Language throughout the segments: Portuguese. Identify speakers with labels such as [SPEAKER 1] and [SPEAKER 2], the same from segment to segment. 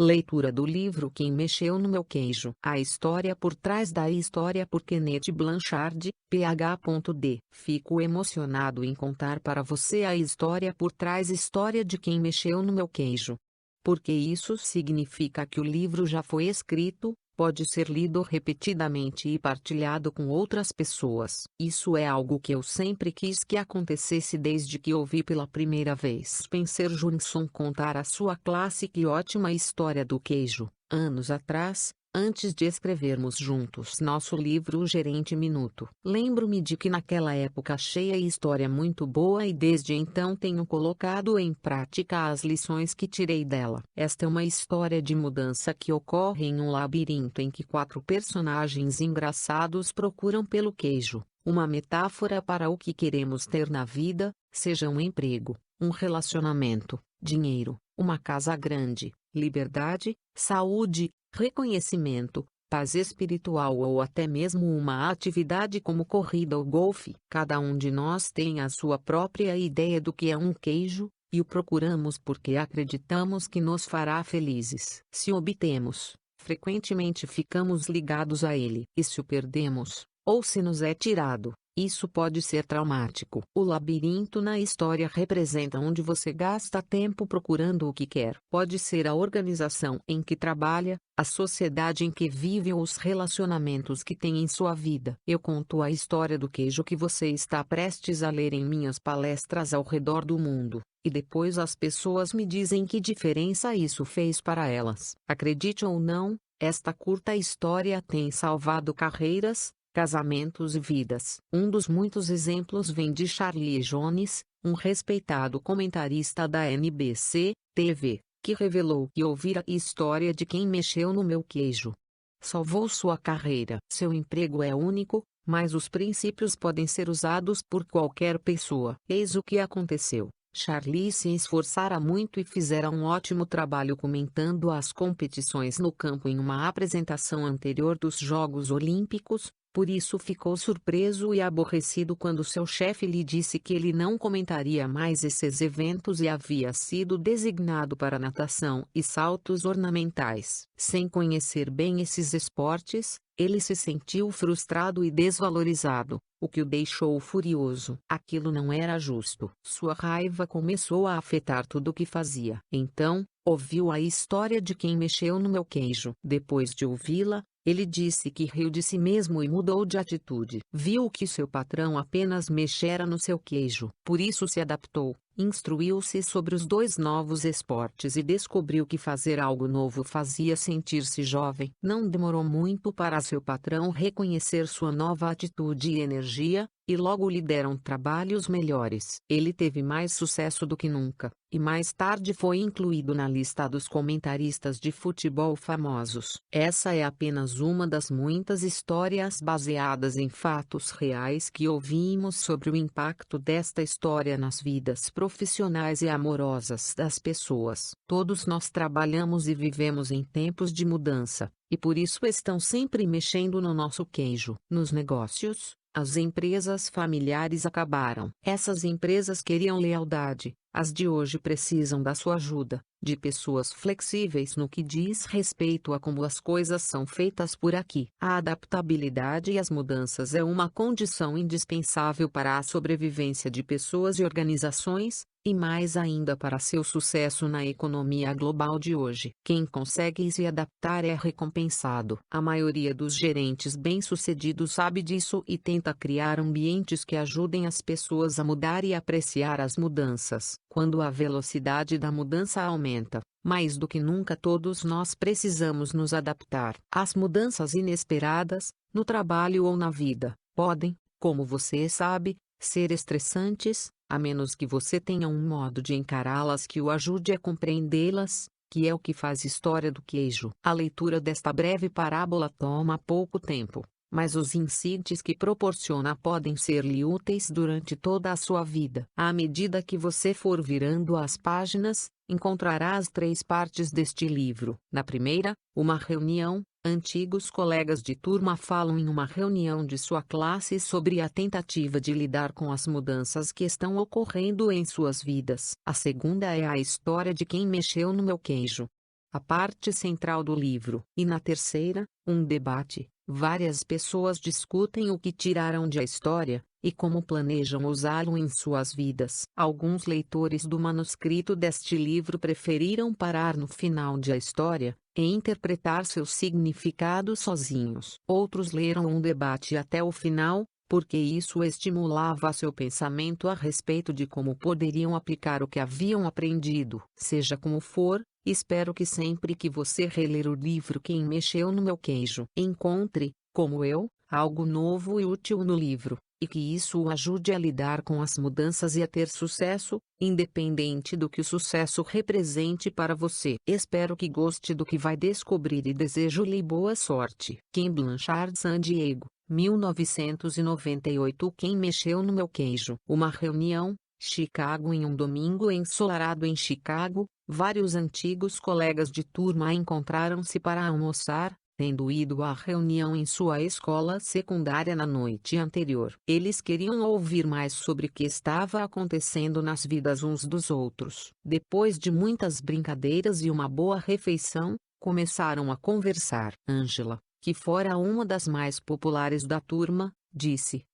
[SPEAKER 1] Leitura do livro Quem Mexeu no Meu Queijo. A história por trás da história por Kenneth Blanchard, Ph.D. Fico emocionado em contar para você a história por trás história de quem mexeu no meu queijo. Porque isso significa que o livro já foi escrito, pode ser lido repetidamente e partilhado com outras pessoas. Isso é algo que eu sempre quis que acontecesse desde que ouvi pela primeira vez Spencer Johnson contar a sua clássica e ótima história do queijo, anos atrás, antes de escrevermos juntos nosso livro O Gerente Minuto. Lembro-me de que naquela época achei a história muito boa e desde então tenho colocado em prática as lições que tirei dela. Esta é uma história de mudança que ocorre em um labirinto em que 4 personagens engraçados procuram pelo queijo, uma metáfora para o que queremos ter na vida, seja um emprego, um relacionamento, dinheiro, uma casa grande, liberdade, saúde, reconhecimento, paz espiritual ou até mesmo uma atividade como corrida ou golfe. Cada um de nós tem a sua própria ideia do que é um queijo, e o procuramos porque acreditamos que nos fará felizes. Se obtemos, frequentemente ficamos ligados a ele. E se o perdemos, ou se nos é tirado, isso pode ser traumático. O labirinto na história representa onde você gasta tempo procurando o que quer. Pode ser a organização em que trabalha, a sociedade em que vive ou os relacionamentos que tem em sua vida. Eu conto a história do queijo que você está prestes a ler em minhas palestras ao redor do mundo, e depois as pessoas me dizem que diferença isso fez para elas. Acredite ou não, esta curta história tem salvado carreiras, casamentos e vidas. Um dos muitos exemplos vem de Charlie Jones, um respeitado comentarista da NBC TV, que revelou que ouvir a história de quem mexeu no meu queijo salvou sua carreira. Seu emprego é único, mas os princípios podem ser usados por qualquer pessoa. Eis o que aconteceu. Charlie se esforçara muito e fizera um ótimo trabalho comentando as competições no campo em uma apresentação anterior dos Jogos Olímpicos. Por isso ficou surpreso e aborrecido quando seu chefe lhe disse que ele não comentaria mais esses eventos e havia sido designado para natação e saltos ornamentais. Sem conhecer bem esses esportes, ele se sentiu frustrado e desvalorizado, o que o deixou furioso. Aquilo não era justo. Sua raiva começou a afetar tudo o que fazia. Então, ouviu a história de quem mexeu no meu queijo. Depois de ouvi-la, ele disse que riu de si mesmo e mudou de atitude. Viu que seu patrão apenas mexera no seu queijo. Por isso se adaptou, instruiu-se sobre os 2 novos esportes e descobriu que fazer algo novo fazia sentir-se jovem. Não demorou muito para seu patrão reconhecer sua nova atitude e energia, e logo lhe deram trabalhos melhores. Ele teve mais sucesso do que nunca, e mais tarde foi incluído na lista dos comentaristas de futebol famosos. Essa é apenas uma das muitas histórias baseadas em fatos reais que ouvimos sobre o impacto desta história nas vidas profissionais e amorosas das pessoas. Todos nós trabalhamos e vivemos em tempos de mudança, e por isso estão sempre mexendo no nosso queijo. Nos negócios, as empresas familiares acabaram. Essas empresas queriam lealdade, as de hoje precisam da sua ajuda, de pessoas flexíveis no que diz respeito a como as coisas são feitas por aqui. A adaptabilidade e as mudanças é uma condição indispensável para a sobrevivência de pessoas e organizações, e mais ainda para seu sucesso na economia global de hoje. Quem consegue se adaptar é recompensado. A maioria dos gerentes bem-sucedidos sabe disso e tenta criar ambientes que ajudem as pessoas a mudar e apreciar as mudanças. Quando a velocidade da mudança aumenta, mais do que nunca todos nós precisamos nos adaptar. As mudanças inesperadas, no trabalho ou na vida, podem, como você sabe, ser estressantes, a menos que você tenha um modo de encará-las que o ajude a compreendê-las, que é o que faz história do queijo. A leitura desta breve parábola toma pouco tempo, mas os insights que proporciona podem ser-lhe úteis durante toda a sua vida. À medida que você for virando as páginas, encontrará as 3 partes deste livro. Na primeira, uma reunião. Antigos colegas de turma falam em uma reunião de sua classe sobre a tentativa de lidar com as mudanças que estão ocorrendo em suas vidas. A segunda é a história de quem mexeu no meu queijo. a parte central do livro. E na terceira, um debate. Várias pessoas discutem o que tiraram de a história, e como planejam usá-lo em suas vidas. Alguns leitores do manuscrito deste livro preferiram parar no final de a história, e interpretar seu significado sozinhos. Outros leram um debate até o final, porque isso estimulava seu pensamento a respeito de como poderiam aplicar o que haviam aprendido. Seja como for, espero que sempre que você reler o livro Quem Mexeu no Meu Queijo, encontre, como eu, algo novo e útil no livro, e que isso o ajude a lidar com as mudanças e a ter sucesso, independente do que o sucesso represente para você. Espero que goste do que vai descobrir e desejo-lhe boa sorte. Ken Blanchard, San Diego, 1998. Quem Mexeu no Meu Queijo? Uma reunião, Chicago. Em um domingo ensolarado em Chicago, vários antigos colegas de turma encontraram-se para almoçar, tendo ido à reunião em sua escola secundária na noite anterior. Eles queriam ouvir mais sobre o que estava acontecendo nas vidas uns dos outros. Depois de muitas brincadeiras e uma boa refeição, começaram a conversar. Angela, que fora uma das mais populares da turma, disse: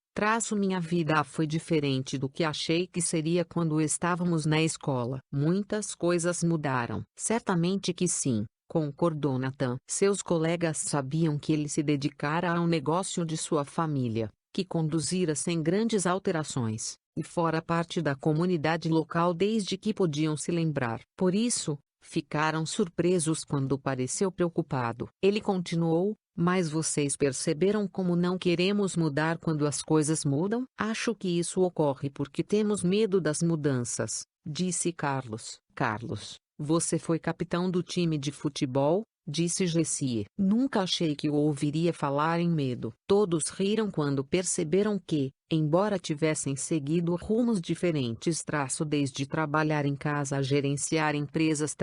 [SPEAKER 1] minha vida foi diferente do que achei que seria quando estávamos na escola. Muitas coisas mudaram. Certamente que sim, concordou Nathan. Seus colegas sabiam que ele se dedicara ao negócio de sua família, que conduzira sem grandes alterações, e fora parte da comunidade local desde que podiam se lembrar. Por isso, ficaram surpresos quando pareceu preocupado. Ele continuou: mas vocês perceberam como não queremos mudar quando as coisas mudam? Acho que isso ocorre porque temos medo das mudanças, disse Carlos. Carlos, você foi capitão do time de futebol? Disse Jessie. Nunca achei que o ouviria falar em medo. Todos riram quando perceberam que, embora tivessem seguido rumos diferentes, desde trabalhar em casa a gerenciar empresas,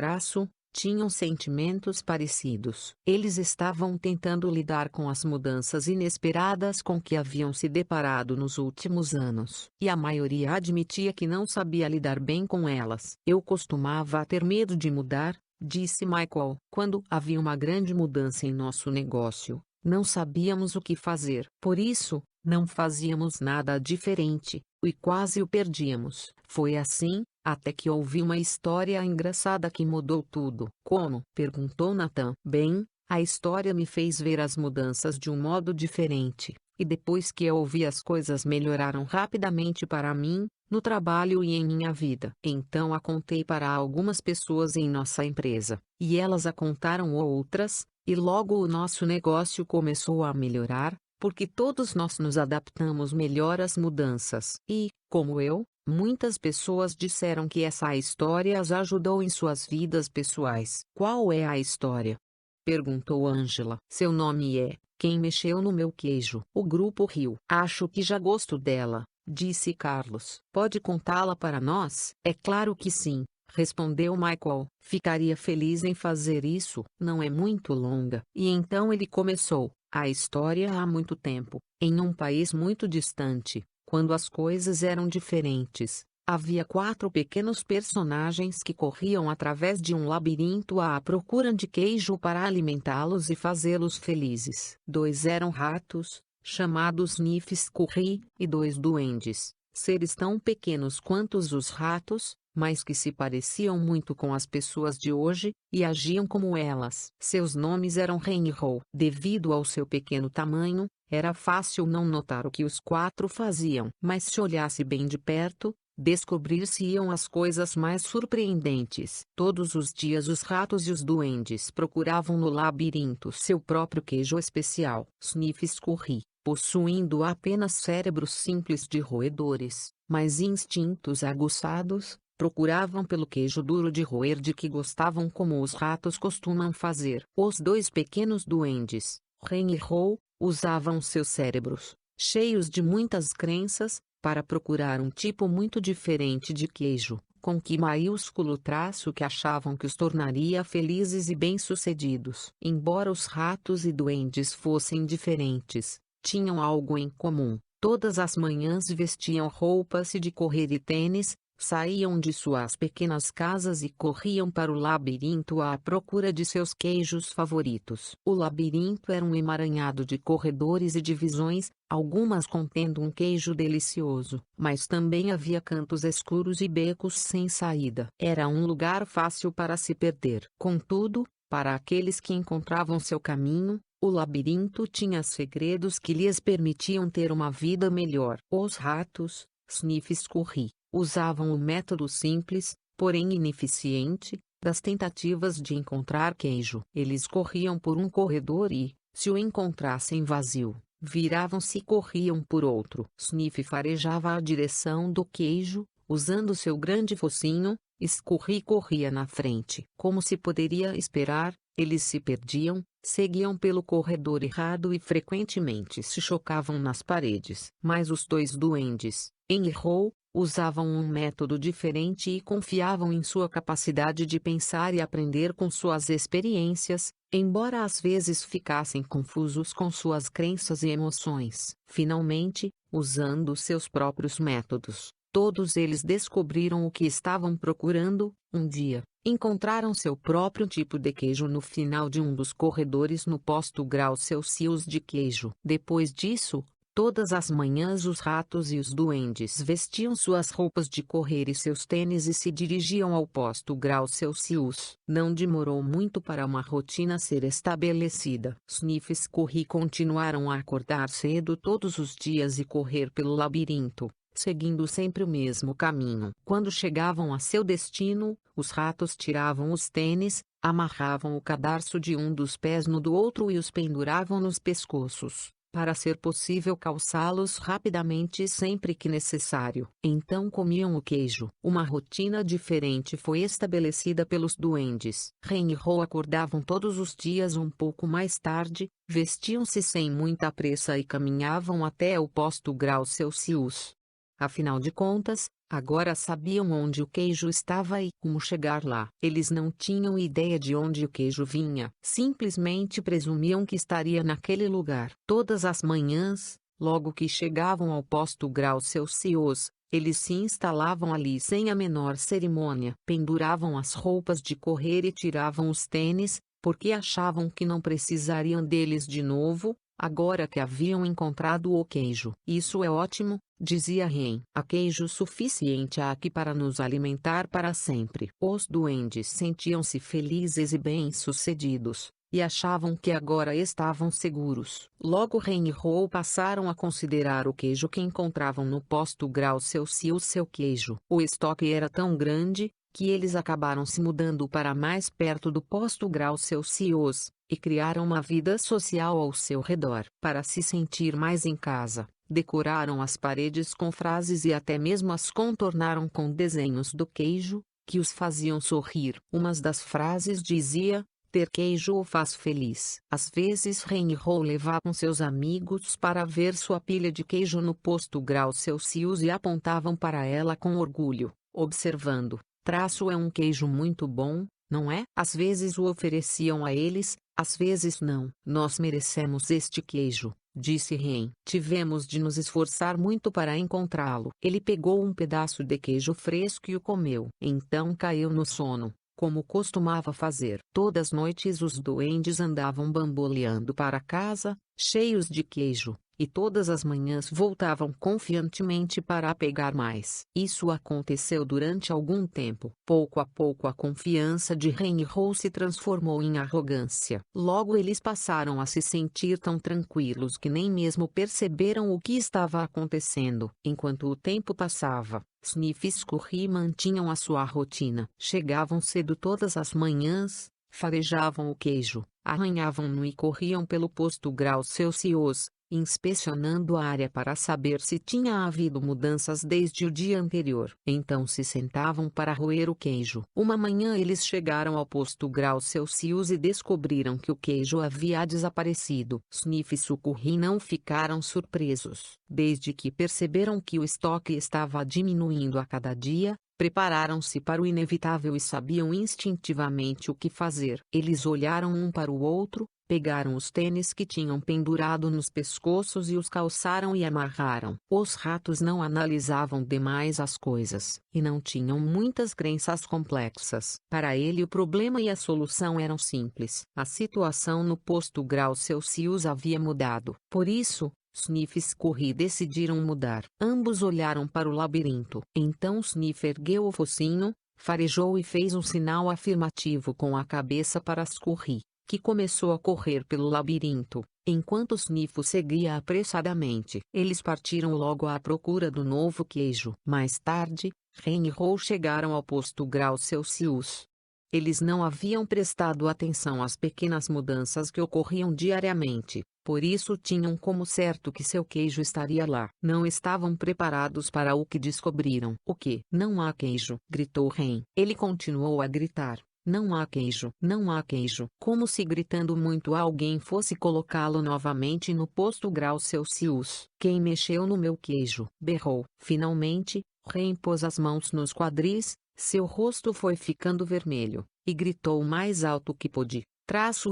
[SPEAKER 1] tinham sentimentos parecidos. Eles estavam tentando lidar com as mudanças inesperadas com que haviam se deparado nos últimos anos. E a maioria admitia que não sabia lidar bem com elas. Eu costumava ter medo de mudar, disse Michael. Quando havia uma grande mudança em nosso negócio, não sabíamos o que fazer. Por isso, não fazíamos nada diferente, e quase o perdíamos. Foi assim, até que ouvi uma história engraçada que mudou tudo. Como? Perguntou Nathan. Bem, a história me fez ver as mudanças de um modo diferente, e depois que eu ouvi, as coisas melhoraram rapidamente para mim, no trabalho e em minha vida. Então a contei para algumas pessoas em nossa empresa, e elas a contaram a outras, e logo o nosso negócio começou a melhorar, porque todos nós nos adaptamos melhor às mudanças. E, como eu, muitas pessoas disseram que essa história as ajudou em suas vidas pessoais. Qual é a história? Perguntou Angela. Seu nome é Quem Mexeu no Meu Queijo. O grupo riu. Acho que já gosto dela, disse Carlos. Pode contá-la para nós? É claro que sim, respondeu Michael. Ficaria feliz em fazer isso. Não é muito longa. E então ele começou a história há muito tempo, em um país muito distante, quando as coisas eram diferentes. Havia 4 pequenos personagens que corriam através de um labirinto à procura de queijo para alimentá-los e fazê-los felizes. 2 eram ratos, chamados Sniffs Curry, e 2 duendes, seres tão pequenos quanto os ratos, mas que se pareciam muito com as pessoas de hoje, e agiam como elas. Seus nomes eram Ren e Ro. Devido ao seu pequeno tamanho, era fácil não notar o que os 4 faziam. Mas se olhasse bem de perto, descobrir-se-iam as coisas mais surpreendentes. Todos os dias os ratos e os duendes procuravam no labirinto seu próprio queijo especial. Sniffs Curry, possuindo apenas cérebros simples de roedores, mas instintos aguçados, procuravam pelo queijo duro de roer de que gostavam, como os ratos costumam fazer. Os 2 pequenos duendes, Ren e Ro, usavam seus cérebros, cheios de muitas crenças, para procurar um tipo muito diferente de queijo, com que maiúsculo traço que achavam que os tornaria felizes e bem-sucedidos. Embora os ratos e duendes fossem diferentes, tinham algo em comum. Todas as manhãs vestiam roupas de correr e tênis, Saíam de suas pequenas casas e corriam para o labirinto à procura de seus queijos favoritos. O labirinto era um emaranhado de corredores e divisões, algumas contendo um queijo delicioso, mas também havia cantos escuros e becos sem saída. Era um lugar fácil para se perder. Contudo, para aqueles que encontravam seu caminho, o labirinto tinha segredos que lhes permitiam ter uma vida melhor. Os ratos, Sniff e Scurry, usavam o método simples, porém ineficiente, das tentativas de encontrar queijo. Eles corriam por um corredor e, se o encontrassem vazio, viravam-se e corriam por outro. Sniff farejava a direção do queijo, usando seu grande focinho. Scurry corria na frente. Como se poderia esperar, eles se perdiam, seguiam pelo corredor errado e frequentemente se chocavam nas paredes. Mas os dois duendes, Hen e Haw, usavam um método diferente e confiavam em sua capacidade de pensar e aprender com suas experiências, embora às vezes ficassem confusos com suas crenças e emoções. Finalmente, usando seus próprios métodos, todos eles descobriram o que estavam procurando. Um dia, encontraram seu próprio tipo de queijo no final de um dos corredores no posto grau Celsius de queijo. Depois disso, todas as manhãs os ratos e os duendes vestiam suas roupas de correr e seus tênis e se dirigiam ao posto grau Celsius. Não demorou muito para uma rotina ser estabelecida. Sniff e Scurry continuaram a acordar cedo todos os dias e correr pelo labirinto, seguindo sempre o mesmo caminho. Quando chegavam a seu destino, os ratos tiravam os tênis, amarravam o cadarço de um dos pés no do outro e os penduravam nos pescoços, para ser possível calçá-los rapidamente sempre que necessário. Então comiam o queijo. Uma rotina diferente foi estabelecida pelos duendes. Hen e Haw acordavam todos os dias um pouco mais tarde, vestiam-se sem muita pressa e caminhavam até o posto grau Celsius. Afinal de contas, agora sabiam onde o queijo estava e como chegar lá. Eles não tinham ideia de onde o queijo vinha. Simplesmente presumiam que estaria naquele lugar. Todas as manhãs, logo que chegavam ao posto grau Celsius, eles se instalavam ali sem a menor cerimônia. Penduravam as roupas de correr e tiravam os tênis, porque achavam que não precisariam deles de novo, agora que haviam encontrado o queijo. Isso é ótimo, dizia Hen. Há queijo suficiente aqui para nos alimentar para sempre. Os duendes sentiam-se felizes e bem-sucedidos, e achavam que agora estavam seguros. Logo Hen e Haw passaram a considerar o queijo que encontravam no posto grau Celsius seu queijo. O estoque era tão grande, que eles acabaram se mudando para mais perto do posto grau Celsius, e criaram uma vida social ao seu redor. Para se sentir mais em casa, decoraram as paredes com frases e até mesmo as contornaram com desenhos do queijo, que os faziam sorrir. Uma das frases dizia: ter queijo o faz feliz. Às vezes Hen e Haw levavam seus amigos para ver sua pilha de queijo no posto grau Celsius e apontavam para ela com orgulho, observando: traço é um queijo muito bom, não é? Às vezes o ofereciam a eles, às vezes não. Nós merecemos este queijo, disse Hen. Tivemos de nos esforçar muito para encontrá-lo. Ele pegou um pedaço de queijo fresco e o comeu. Então caiu no sono, como costumava fazer. Todas as noites os duendes andavam bamboleando para casa, cheios de queijo, e todas as manhãs voltavam confiantemente para pegar mais. Isso aconteceu durante algum tempo. Pouco a pouco a confiança de Hen e Haw se transformou em arrogância. Logo eles passaram a se sentir tão tranquilos que nem mesmo perceberam o que estava acontecendo. Enquanto o tempo passava, Sniff e Scurry mantinham a sua rotina. Chegavam cedo todas as manhãs, farejavam o queijo, arranhavam-no e corriam pelo posto grau Celsius, inspecionando a área para saber se tinha havido mudanças desde o dia anterior. Então se sentavam para roer o queijo. Uma manhã eles chegaram ao posto grau Celsius e descobriram que o queijo havia desaparecido. Sniff e Scurry não ficaram surpresos. Desde que perceberam que o estoque estava diminuindo a cada dia, Prepararam-se para o inevitável e sabiam instintivamente o que fazer. Eles olharam um para o outro, pegaram os tênis que tinham pendurado nos pescoços e os calçaram e amarraram. Os ratos não analisavam demais as coisas, e não tinham muitas crenças complexas. Para ele o problema e a solução eram simples. A situação no posto Graus Celsius havia mudado. Por isso, Sniff e Scurry decidiram mudar. Ambos olharam para o labirinto. Então Sniff ergueu o focinho, farejou e fez um sinal afirmativo com a cabeça para Scurry, que começou a correr pelo labirinto, enquanto Sniff seguia apressadamente. Eles partiram logo à procura do novo queijo. Mais tarde, Ren e Ro chegaram ao posto Graus Celsius. Eles não haviam prestado atenção às pequenas mudanças que ocorriam diariamente, por isso tinham como certo que seu queijo estaria lá. Não estavam preparados para o que descobriram. O que? Não há queijo, gritou Ren. Ele continuou a gritar. Não há queijo, não há queijo. Como se gritando muito alguém fosse colocá-lo novamente no posto Graus Celsius. Quem mexeu no meu queijo? Berrou. Finalmente, Ren pôs as mãos nos quadris, seu rosto foi ficando vermelho, e gritou o mais alto que pôde.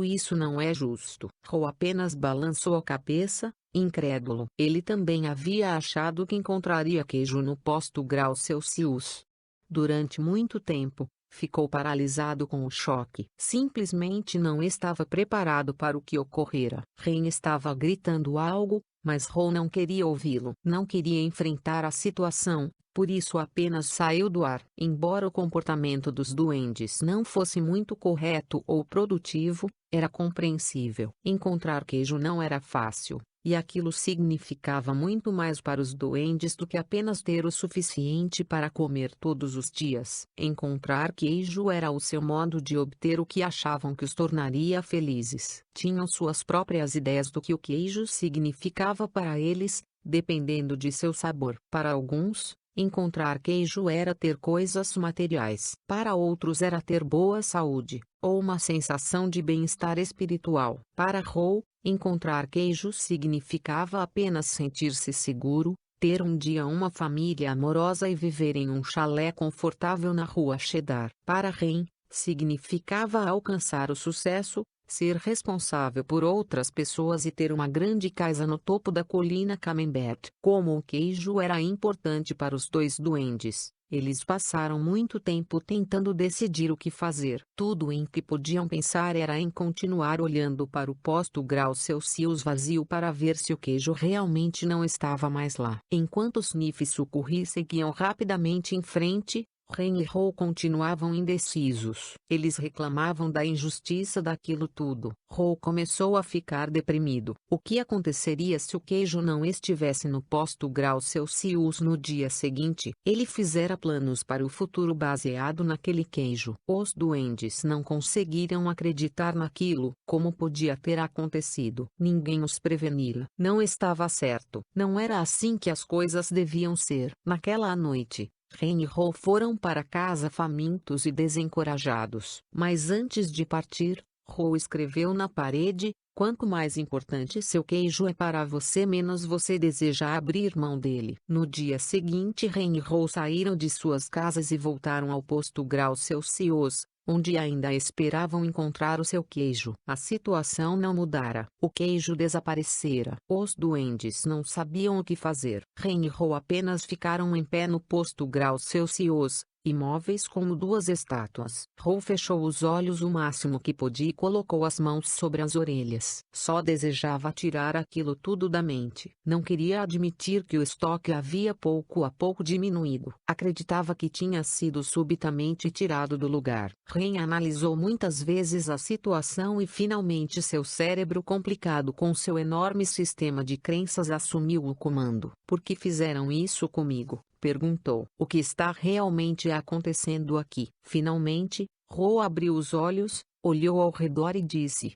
[SPEAKER 1] Isso não é justo. Ro apenas balançou a cabeça, incrédulo. Ele também havia achado que encontraria queijo no posto Graus Celsius. Durante muito tempo, ficou paralisado com o choque. Simplesmente não estava preparado para o que ocorrera. Ren estava gritando algo, mas Ro não queria ouvi-lo. Não queria enfrentar a situação, por isso apenas saiu do ar. Embora o comportamento dos duendes não fosse muito correto ou produtivo, era compreensível. Encontrar queijo não era fácil, e aquilo significava muito mais para os duendes do que apenas ter o suficiente para comer todos os dias. Encontrar queijo era o seu modo de obter o que achavam que os tornaria felizes. Tinham suas próprias ideias do que o queijo significava para eles, dependendo de seu sabor. Para alguns, encontrar queijo era ter coisas materiais. Para outros era ter boa saúde, ou uma sensação de bem-estar espiritual. Para Ro, encontrar queijo significava apenas sentir-se seguro, ter um dia uma família amorosa e viver em um chalé confortável na rua Cheddar. Para Ren, significava alcançar o sucesso, ser responsável por outras pessoas e ter uma grande casa no topo da colina Camembert. Como o queijo era importante para os dois duendes, eles passaram muito tempo tentando decidir o que fazer. Tudo em que podiam pensar era em continuar olhando para o posto Graus Celsius vazio para ver se o queijo realmente não estava mais lá. Enquanto Sniff e Scurry seguiam rapidamente em frente, Ren e Ro continuavam indecisos. Eles reclamavam da injustiça daquilo tudo. Ro começou a ficar deprimido. O que aconteceria se o queijo não estivesse no posto Graus Celsius no dia seguinte? Ele fizera planos para o futuro baseado naquele queijo. Os duendes não conseguiram acreditar naquilo. Como podia ter acontecido? Ninguém os prevenira. Não estava certo. Não era assim que as coisas deviam ser. Naquela noite, Ren e Ro foram para casa famintos e desencorajados. Mas antes de partir, Ro escreveu na parede: quanto mais importante seu queijo é para você, menos você deseja abrir mão dele. No dia seguinte, Ren e Ro saíram de suas casas e voltaram ao posto Graus Celsius, onde ainda esperavam encontrar o seu queijo. A situação não mudara. O queijo desaparecera. Os duendes não sabiam o que fazer. Ren e Ro apenas ficaram em pé no posto Graus Celsius, imóveis como duas estátuas. Ro fechou os olhos o máximo que podia e colocou as mãos sobre as orelhas. Só desejava tirar aquilo tudo da mente. Não queria admitir que o estoque havia pouco a pouco diminuído. Acreditava que tinha sido subitamente tirado do lugar. Ren analisou muitas vezes a situação e finalmente seu cérebro complicado com seu enorme sistema de crenças assumiu o comando. Por que fizeram isso comigo? Perguntou. O que está realmente acontecendo aqui? Finalmente, Ro abriu os olhos, olhou ao redor e disse: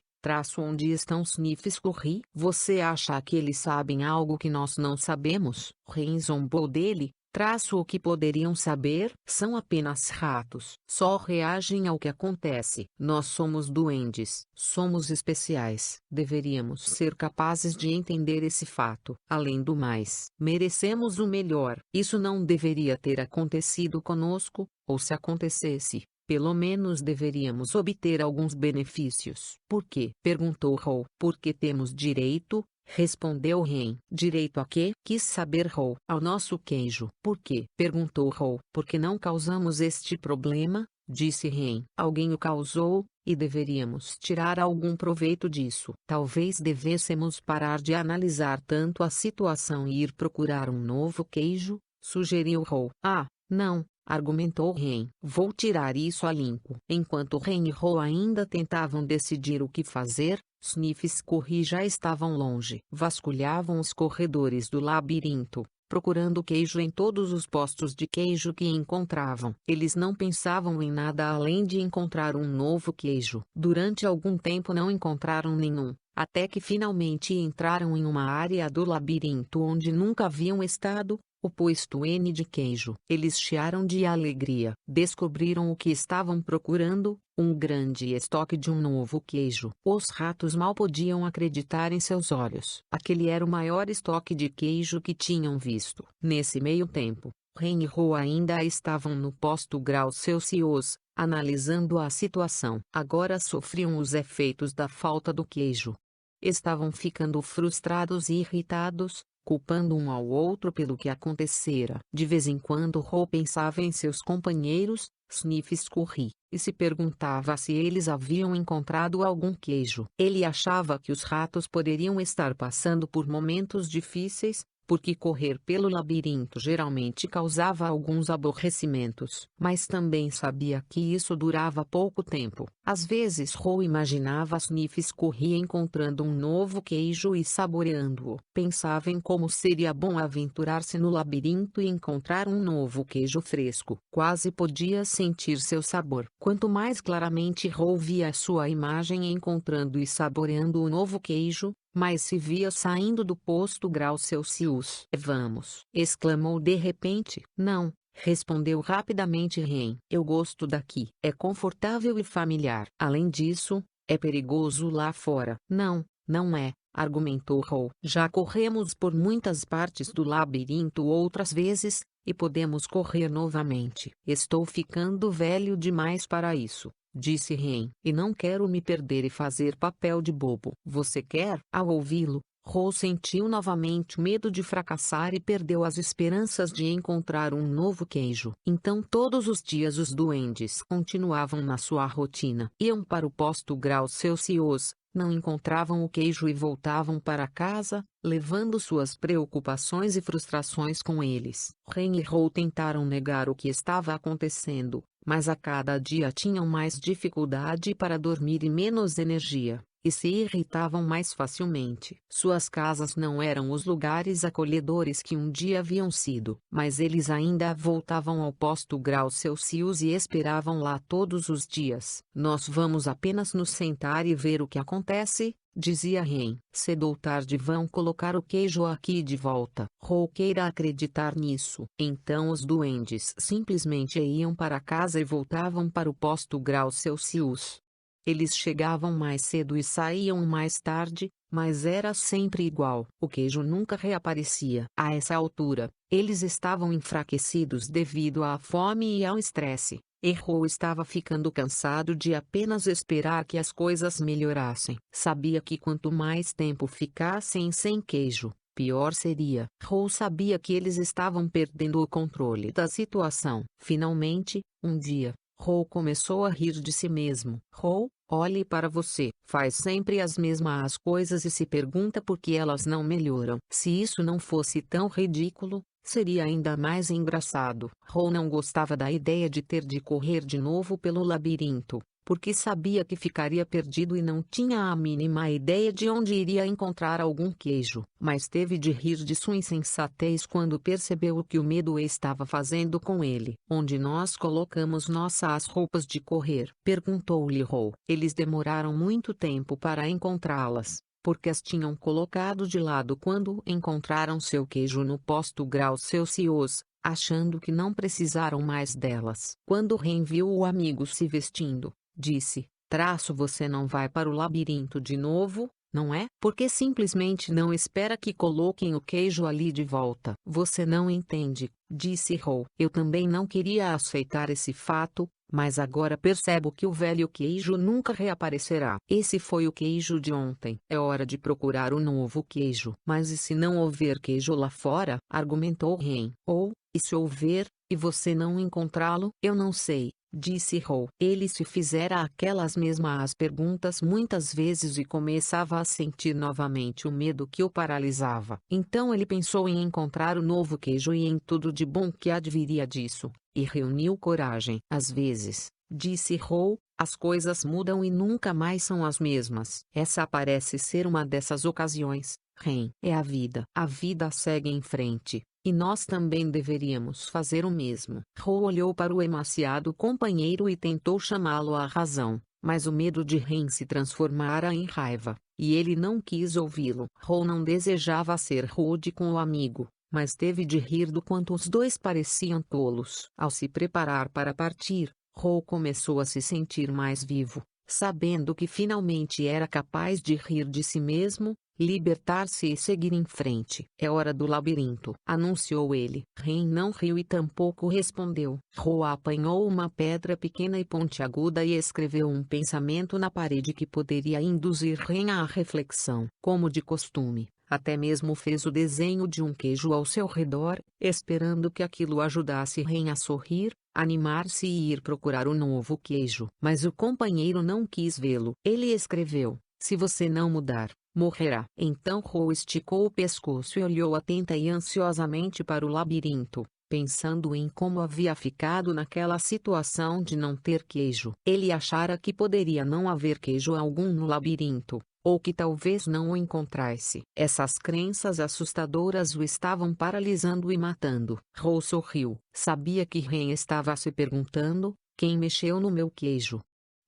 [SPEAKER 1] onde estão Sniff e Scurry? Você acha que eles sabem algo que nós não sabemos? Ren zombou dele. Traço o que poderiam saber, são apenas ratos. Só reagem ao que acontece. Nós somos duendes. Somos especiais. Deveríamos ser capazes de entender esse fato. Além do mais, merecemos o melhor. Isso não deveria ter acontecido conosco, ou se acontecesse, pelo menos deveríamos obter alguns benefícios. Por quê? Perguntou Hou. Porque temos direito, respondeu Ren. Direito a quê? Quis saber Hou. Ao nosso queijo. Por quê? Perguntou Hou. Porque não causamos este problema, disse Ren. Alguém o causou, e deveríamos tirar algum proveito disso. Talvez devêssemos parar de analisar tanto a situação e ir procurar um novo queijo, sugeriu Hou. Ah, não, argumentou Ren. Vou tirar isso a limpo. Enquanto Ren e Hou ainda tentavam decidir o que fazer, Sniff e Scurry já estavam longe. Vasculhavam os corredores do labirinto, procurando queijo em todos os postos de queijo que encontravam. Eles não pensavam em nada além de encontrar um novo queijo. Durante algum tempo não encontraram nenhum, até que finalmente entraram em uma área do labirinto onde nunca haviam estado, o posto N de queijo. Eles chiaram de alegria. Descobriram o que estavam procurando, um grande estoque de um novo queijo. Os ratos mal podiam acreditar em seus olhos. Aquele era o maior estoque de queijo que tinham visto. Nesse meio tempo, Ren e Hou ainda estavam no posto Grau Celsius, analisando a situação. Agora sofriam os efeitos da falta do queijo. Estavam ficando frustrados e irritados, culpando um ao outro pelo que acontecera. De vez em quando Hou pensava em seus companheiros, Sniff e Scurry, e se perguntava se eles haviam encontrado algum queijo. Ele achava que os ratos poderiam estar passando por momentos difíceis, porque correr pelo labirinto geralmente causava alguns aborrecimentos. Mas também sabia que isso durava pouco tempo. Às vezes Hou imaginava Sniff e Scurry encontrando um novo queijo e saboreando-o. Pensava em como seria bom aventurar-se no labirinto e encontrar um novo queijo fresco. Quase podia sentir seu sabor. Quanto mais claramente Hou via sua imagem encontrando e saboreando o novo queijo, mas se via saindo do posto Grau Celsius. Vamos! Exclamou de repente. Não, respondeu rapidamente Ren. Eu gosto daqui. É confortável e familiar. Além disso, é perigoso lá fora. Não, não é, argumentou Hou. Já corremos por muitas partes do labirinto outras vezes, e podemos correr novamente. Estou ficando velho demais para isso, disse Ren. E não quero me perder e fazer papel de bobo. Você quer? Ao ouvi-lo, Hou sentiu novamente o medo de fracassar e perdeu as esperanças de encontrar um novo queijo. Então todos os dias os duendes continuavam na sua rotina. Iam para o posto Grau Celsius, não encontravam o queijo e voltavam para casa, levando suas preocupações e frustrações com eles. Ren e Hou tentaram negar o que estava acontecendo, mas a cada dia tinham mais dificuldade para dormir e menos energia, e se irritavam mais facilmente. Suas casas não eram os lugares acolhedores que um dia haviam sido, mas eles ainda voltavam ao posto Grau Celsius e esperavam lá todos os dias. Nós vamos apenas nos sentar e ver o que acontece, dizia Ren. Cedo ou tarde vão colocar o queijo aqui de volta. Hou queira acreditar nisso. Então os duendes simplesmente iam para casa e voltavam para o posto Grau Celsius. Eles chegavam mais cedo e saíam mais tarde, mas era sempre igual. O queijo nunca reaparecia. A essa altura, eles estavam enfraquecidos devido à fome e ao estresse. Hou estava ficando cansado de apenas esperar que as coisas melhorassem. Sabia que quanto mais tempo ficassem sem queijo, pior seria. Hou sabia que eles estavam perdendo o controle da situação. Finalmente, um dia, Hou começou a rir de si mesmo. Hou, olhe para você. Faz sempre as mesmas coisas e se pergunta por que elas não melhoram. Se isso não fosse tão ridículo, seria ainda mais engraçado. Hou não gostava da ideia de ter de correr de novo pelo labirinto, porque sabia que ficaria perdido e não tinha a mínima ideia de onde iria encontrar algum queijo. Mas teve de rir de sua insensatez quando percebeu o que o medo estava fazendo com ele. Onde nós colocamos nossas roupas de correr? Perguntou-lhe Hou. Eles demoraram muito tempo para encontrá-las, porque as tinham colocado de lado quando encontraram seu queijo no posto Grau Celsius. achando que não precisaram mais delas. Quando Ren viu o amigo se vestindo, disse: você não vai para o labirinto de novo, não é? Porque simplesmente não espera que coloquem o queijo ali de volta. Você não entende, disse Ro. Eu também não queria aceitar esse fato, mas agora percebo que o velho queijo nunca reaparecerá. Esse foi o queijo de ontem. É hora de procurar o novo queijo. Mas e se não houver queijo lá fora? Argumentou Ren. E se houver, e você não encontrá-lo? Eu não sei, disse Ro. Ele se fizera aquelas mesmas perguntas muitas vezes e começava a sentir novamente o medo que o paralisava. Então ele pensou em encontrar o novo queijo e em tudo de bom que adviria disso, e reuniu coragem. Às vezes, disse Ro, as coisas mudam e nunca mais são as mesmas. Essa parece ser uma dessas ocasiões, Ren. É a vida. A vida segue em frente. E nós também deveríamos fazer o mesmo. Ro olhou para o emaciado companheiro e tentou chamá-lo à razão, mas o medo de Ren se transformara em raiva, e ele não quis ouvi-lo. Ro não desejava ser rude com o amigo, mas teve de rir do quanto os dois pareciam tolos. Ao se preparar para partir, Ro começou a se sentir mais vivo, sabendo que finalmente era capaz de rir de si mesmo, libertar-se e seguir em frente. É hora do labirinto, anunciou ele. Ren não riu e tampouco respondeu. Ro apanhou uma pedra pequena e pontiaguda e escreveu um pensamento na parede que poderia induzir Ren à reflexão. Como de costume, até mesmo fez o desenho de um queijo ao seu redor, esperando que aquilo ajudasse Ren a sorrir, animar-se e ir procurar o novo queijo. Mas o companheiro não quis vê-lo. Ele escreveu: se você não mudar, morrerá. Então Ro esticou o pescoço e olhou atenta e ansiosamente para o labirinto, pensando em como havia ficado naquela situação de não ter queijo. Ele achara que poderia não haver queijo algum no labirinto, ou que talvez não o encontrasse. Essas crenças assustadoras o estavam paralisando e matando. Ro sorriu. Sabia que Ren estava se perguntando: quem mexeu no meu queijo?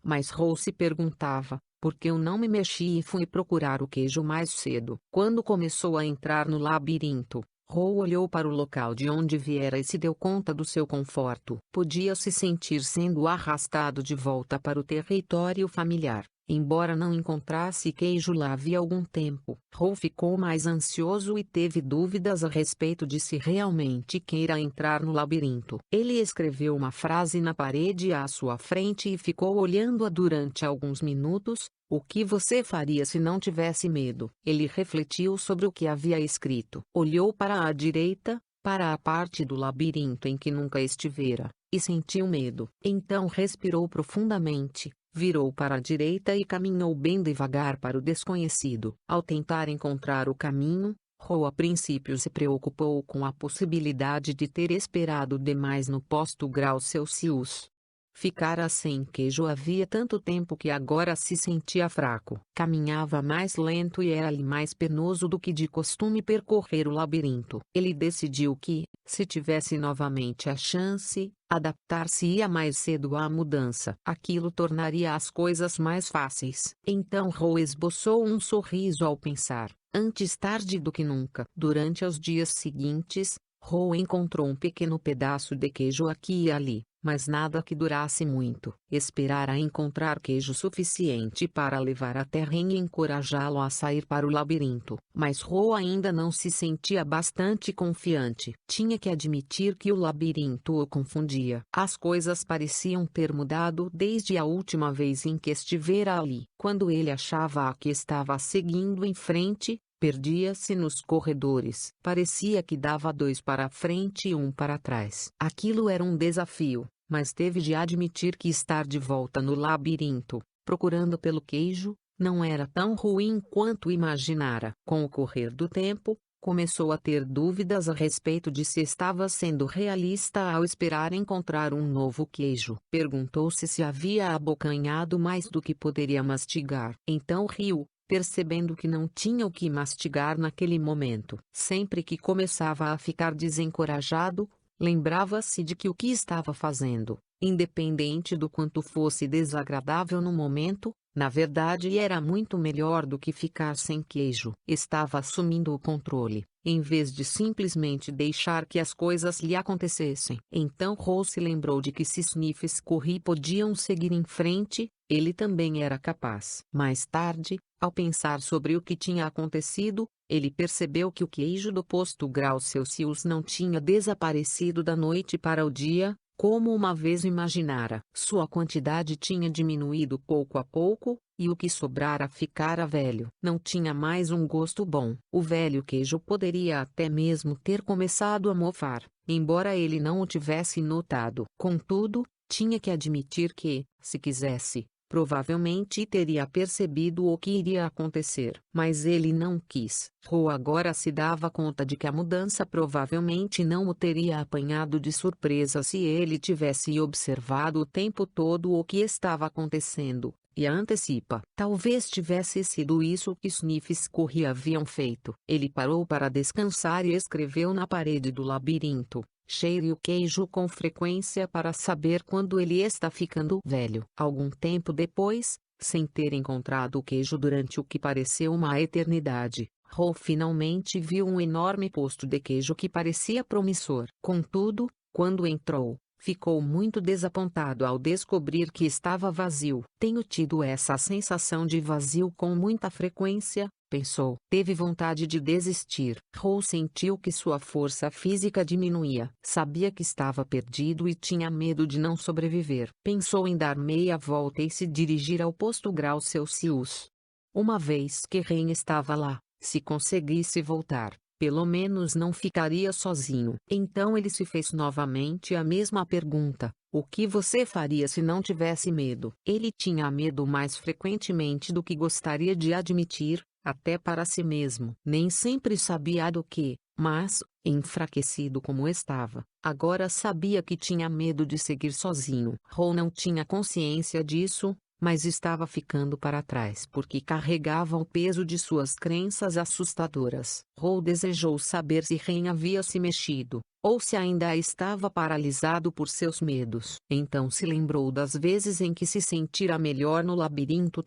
[SPEAKER 1] Mas Ro se perguntava: por que eu não me mexi e fui procurar o queijo mais cedo? Quando começou a entrar no labirinto, Ro olhou para o local de onde viera e se deu conta do seu conforto. Podia se sentir sendo arrastado de volta para o território familiar. Embora não encontrasse queijo lá havia algum tempo, Ro ficou mais ansioso e teve dúvidas a respeito de se realmente queira entrar no labirinto. Ele escreveu uma frase na parede à sua frente e ficou olhando-a durante alguns minutos. O que você faria se não tivesse medo? Ele refletiu sobre o que havia escrito. Olhou para a direita, para a parte do labirinto em que nunca estivera, e sentiu medo. Então respirou profundamente. Virou para a direita e caminhou bem devagar para o desconhecido. Ao tentar encontrar o caminho, Ro a princípio se preocupou com a possibilidade de ter esperado demais no posto grau Celsius. Ficara sem queijo havia tanto tempo que agora se sentia fraco. Caminhava mais lento e era-lhe mais penoso do que de costume percorrer o labirinto. Ele decidiu que, se tivesse novamente a chance, adaptar-se-ia mais cedo à mudança. Aquilo tornaria as coisas mais fáceis. Então Ro esboçou um sorriso ao pensar: antes tarde do que nunca. Durante os dias seguintes, Ro encontrou um pequeno pedaço de queijo aqui e ali, mas nada que durasse muito. Esperara encontrar queijo suficiente para levar até Ren e encorajá-lo a sair para o labirinto. Mas Ro ainda não se sentia bastante confiante. Tinha que admitir que o labirinto o confundia. As coisas pareciam ter mudado desde a última vez em que estivera ali. Quando ele achava que estava seguindo em frente, perdia-se nos corredores. Parecia que dava 2 para a frente e 1 para trás. Aquilo era um desafio, mas teve de admitir que estar de volta no labirinto, procurando pelo queijo, não era tão ruim quanto imaginara. Com o correr do tempo, começou a ter dúvidas a respeito de se estava sendo realista ao esperar encontrar um novo queijo. Perguntou-se se havia abocanhado mais do que poderia mastigar. Então riu, percebendo que não tinha o que mastigar naquele momento. Sempre que começava a ficar desencorajado, lembrava-se de que o que estava fazendo, Independente do quanto fosse desagradável no momento, na verdade era muito melhor do que ficar sem queijo. Estava assumindo o controle, em vez de simplesmente deixar que as coisas lhe acontecessem. Então Rose se lembrou de que se Sniff e Scurry podiam seguir em frente, ele também era capaz. Mais tarde, ao pensar sobre o que tinha acontecido, ele percebeu que o queijo do posto Graus Celsius não tinha desaparecido da noite para o dia, como uma vez imaginara. Sua quantidade tinha diminuído pouco a pouco, e o que sobrara ficara velho. Não tinha mais um gosto bom. O velho queijo poderia até mesmo ter começado a mofar, embora ele não o tivesse notado. Contudo, tinha que admitir que, se quisesse, provavelmente teria percebido o que iria acontecer. Mas ele não quis. Ro agora se dava conta de que a mudança provavelmente não o teria apanhado de surpresa se ele tivesse observado o tempo todo o que estava acontecendo, e a antecipa. Talvez tivesse sido isso que Sniff e Scurry haviam feito. Ele parou para descansar e escreveu na parede do labirinto: cheire o queijo com frequência para saber quando ele está ficando velho. Algum tempo depois, sem ter encontrado o queijo durante o que pareceu uma eternidade, Ro finalmente viu um enorme posto de queijo que parecia promissor. Contudo, quando entrou, ficou muito desapontado ao descobrir que estava vazio. Tenho tido essa sensação de vazio com muita frequência, pensou. Teve vontade de desistir. Ro sentiu que sua força física diminuía. Sabia que estava perdido e tinha medo de não sobreviver. Pensou em dar meia volta e se dirigir ao posto Graus Celsius. Uma vez que Ren estava lá, se conseguisse voltar, pelo menos não ficaria sozinho. Então ele se fez novamente a mesma pergunta: o que você faria se não tivesse medo? Ele tinha medo mais frequentemente do que gostaria de admitir, até para si mesmo. Nem sempre sabia do que, mas, enfraquecido como estava, agora sabia que tinha medo de seguir sozinho. Ro não tinha consciência disso, mas estava ficando para trás porque carregava o peso de suas crenças assustadoras. Ro desejou saber se Ren havia se mexido, ou se ainda estava paralisado por seus medos. Então se lembrou das vezes em que se sentira melhor no labirinto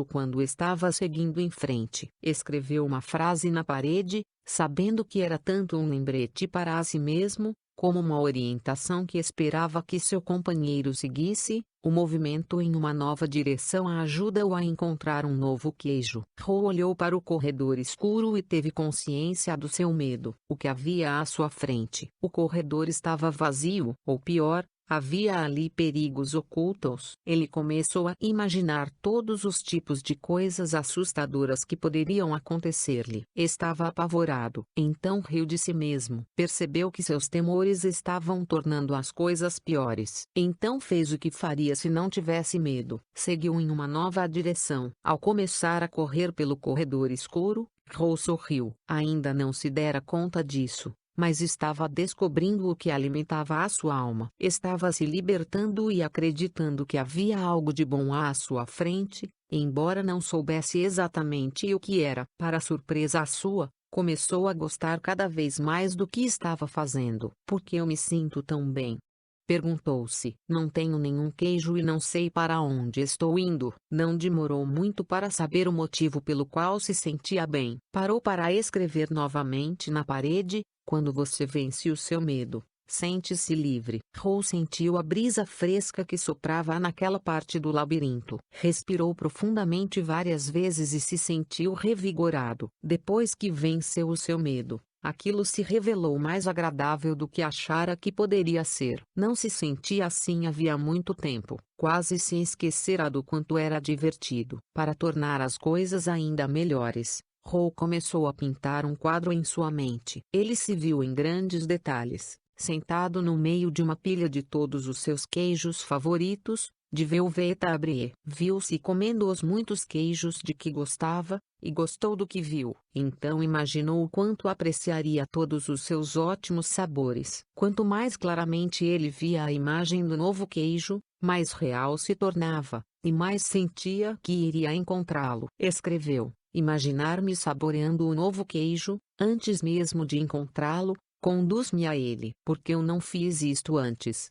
[SPEAKER 1] quando estava seguindo em frente. Escreveu uma frase na parede, sabendo que era tanto um lembrete para si mesmo, como uma orientação que esperava que seu companheiro seguisse. O movimento em uma nova direção ajuda-o a encontrar um novo queijo. Ro olhou para o corredor escuro e teve consciência do seu medo. O que havia à sua frente? O corredor estava vazio, ou pior, havia ali perigos ocultos. Ele começou a imaginar todos os tipos de coisas assustadoras que poderiam acontecer-lhe. Estava apavorado. Então riu de si mesmo. Percebeu que seus temores estavam tornando as coisas piores. Então fez o que faria se não tivesse medo. Seguiu em uma nova direção. Ao começar a correr pelo corredor escuro, Ro sorriu. Ainda não se dera conta disso, mas estava descobrindo o que alimentava a sua alma. Estava se libertando e acreditando que havia algo de bom à sua frente, embora não soubesse exatamente o que era. Para surpresa sua, começou a gostar cada vez mais do que estava fazendo. Por que eu me sinto tão bem? Perguntou-se. Não tenho nenhum queijo e não sei para onde estou indo. Não demorou muito para saber o motivo pelo qual se sentia bem. Parou para escrever novamente na parede: quando você vence o seu medo, sente-se livre. Ro sentiu a brisa fresca que soprava naquela parte do labirinto. Respirou profundamente várias vezes e se sentiu revigorado. Depois que venceu o seu medo, aquilo se revelou mais agradável do que achara que poderia ser. Não se sentia assim havia muito tempo. Quase se esquecera do quanto era divertido. Para tornar as coisas ainda melhores, Ro começou a pintar um quadro em sua mente. Ele se viu em grandes detalhes, sentado no meio de uma pilha de todos os seus queijos favoritos, de Velveeta à Brie. Viu-se comendo os muitos queijos de que gostava, e gostou do que viu. Então imaginou o quanto apreciaria todos os seus ótimos sabores. Quanto mais claramente ele via a imagem do novo queijo, mais real se tornava, e mais sentia que iria encontrá-lo. Escreveu: imaginar-me saboreando o novo queijo, antes mesmo de encontrá-lo, conduz-me a ele. Porque eu não fiz isto antes?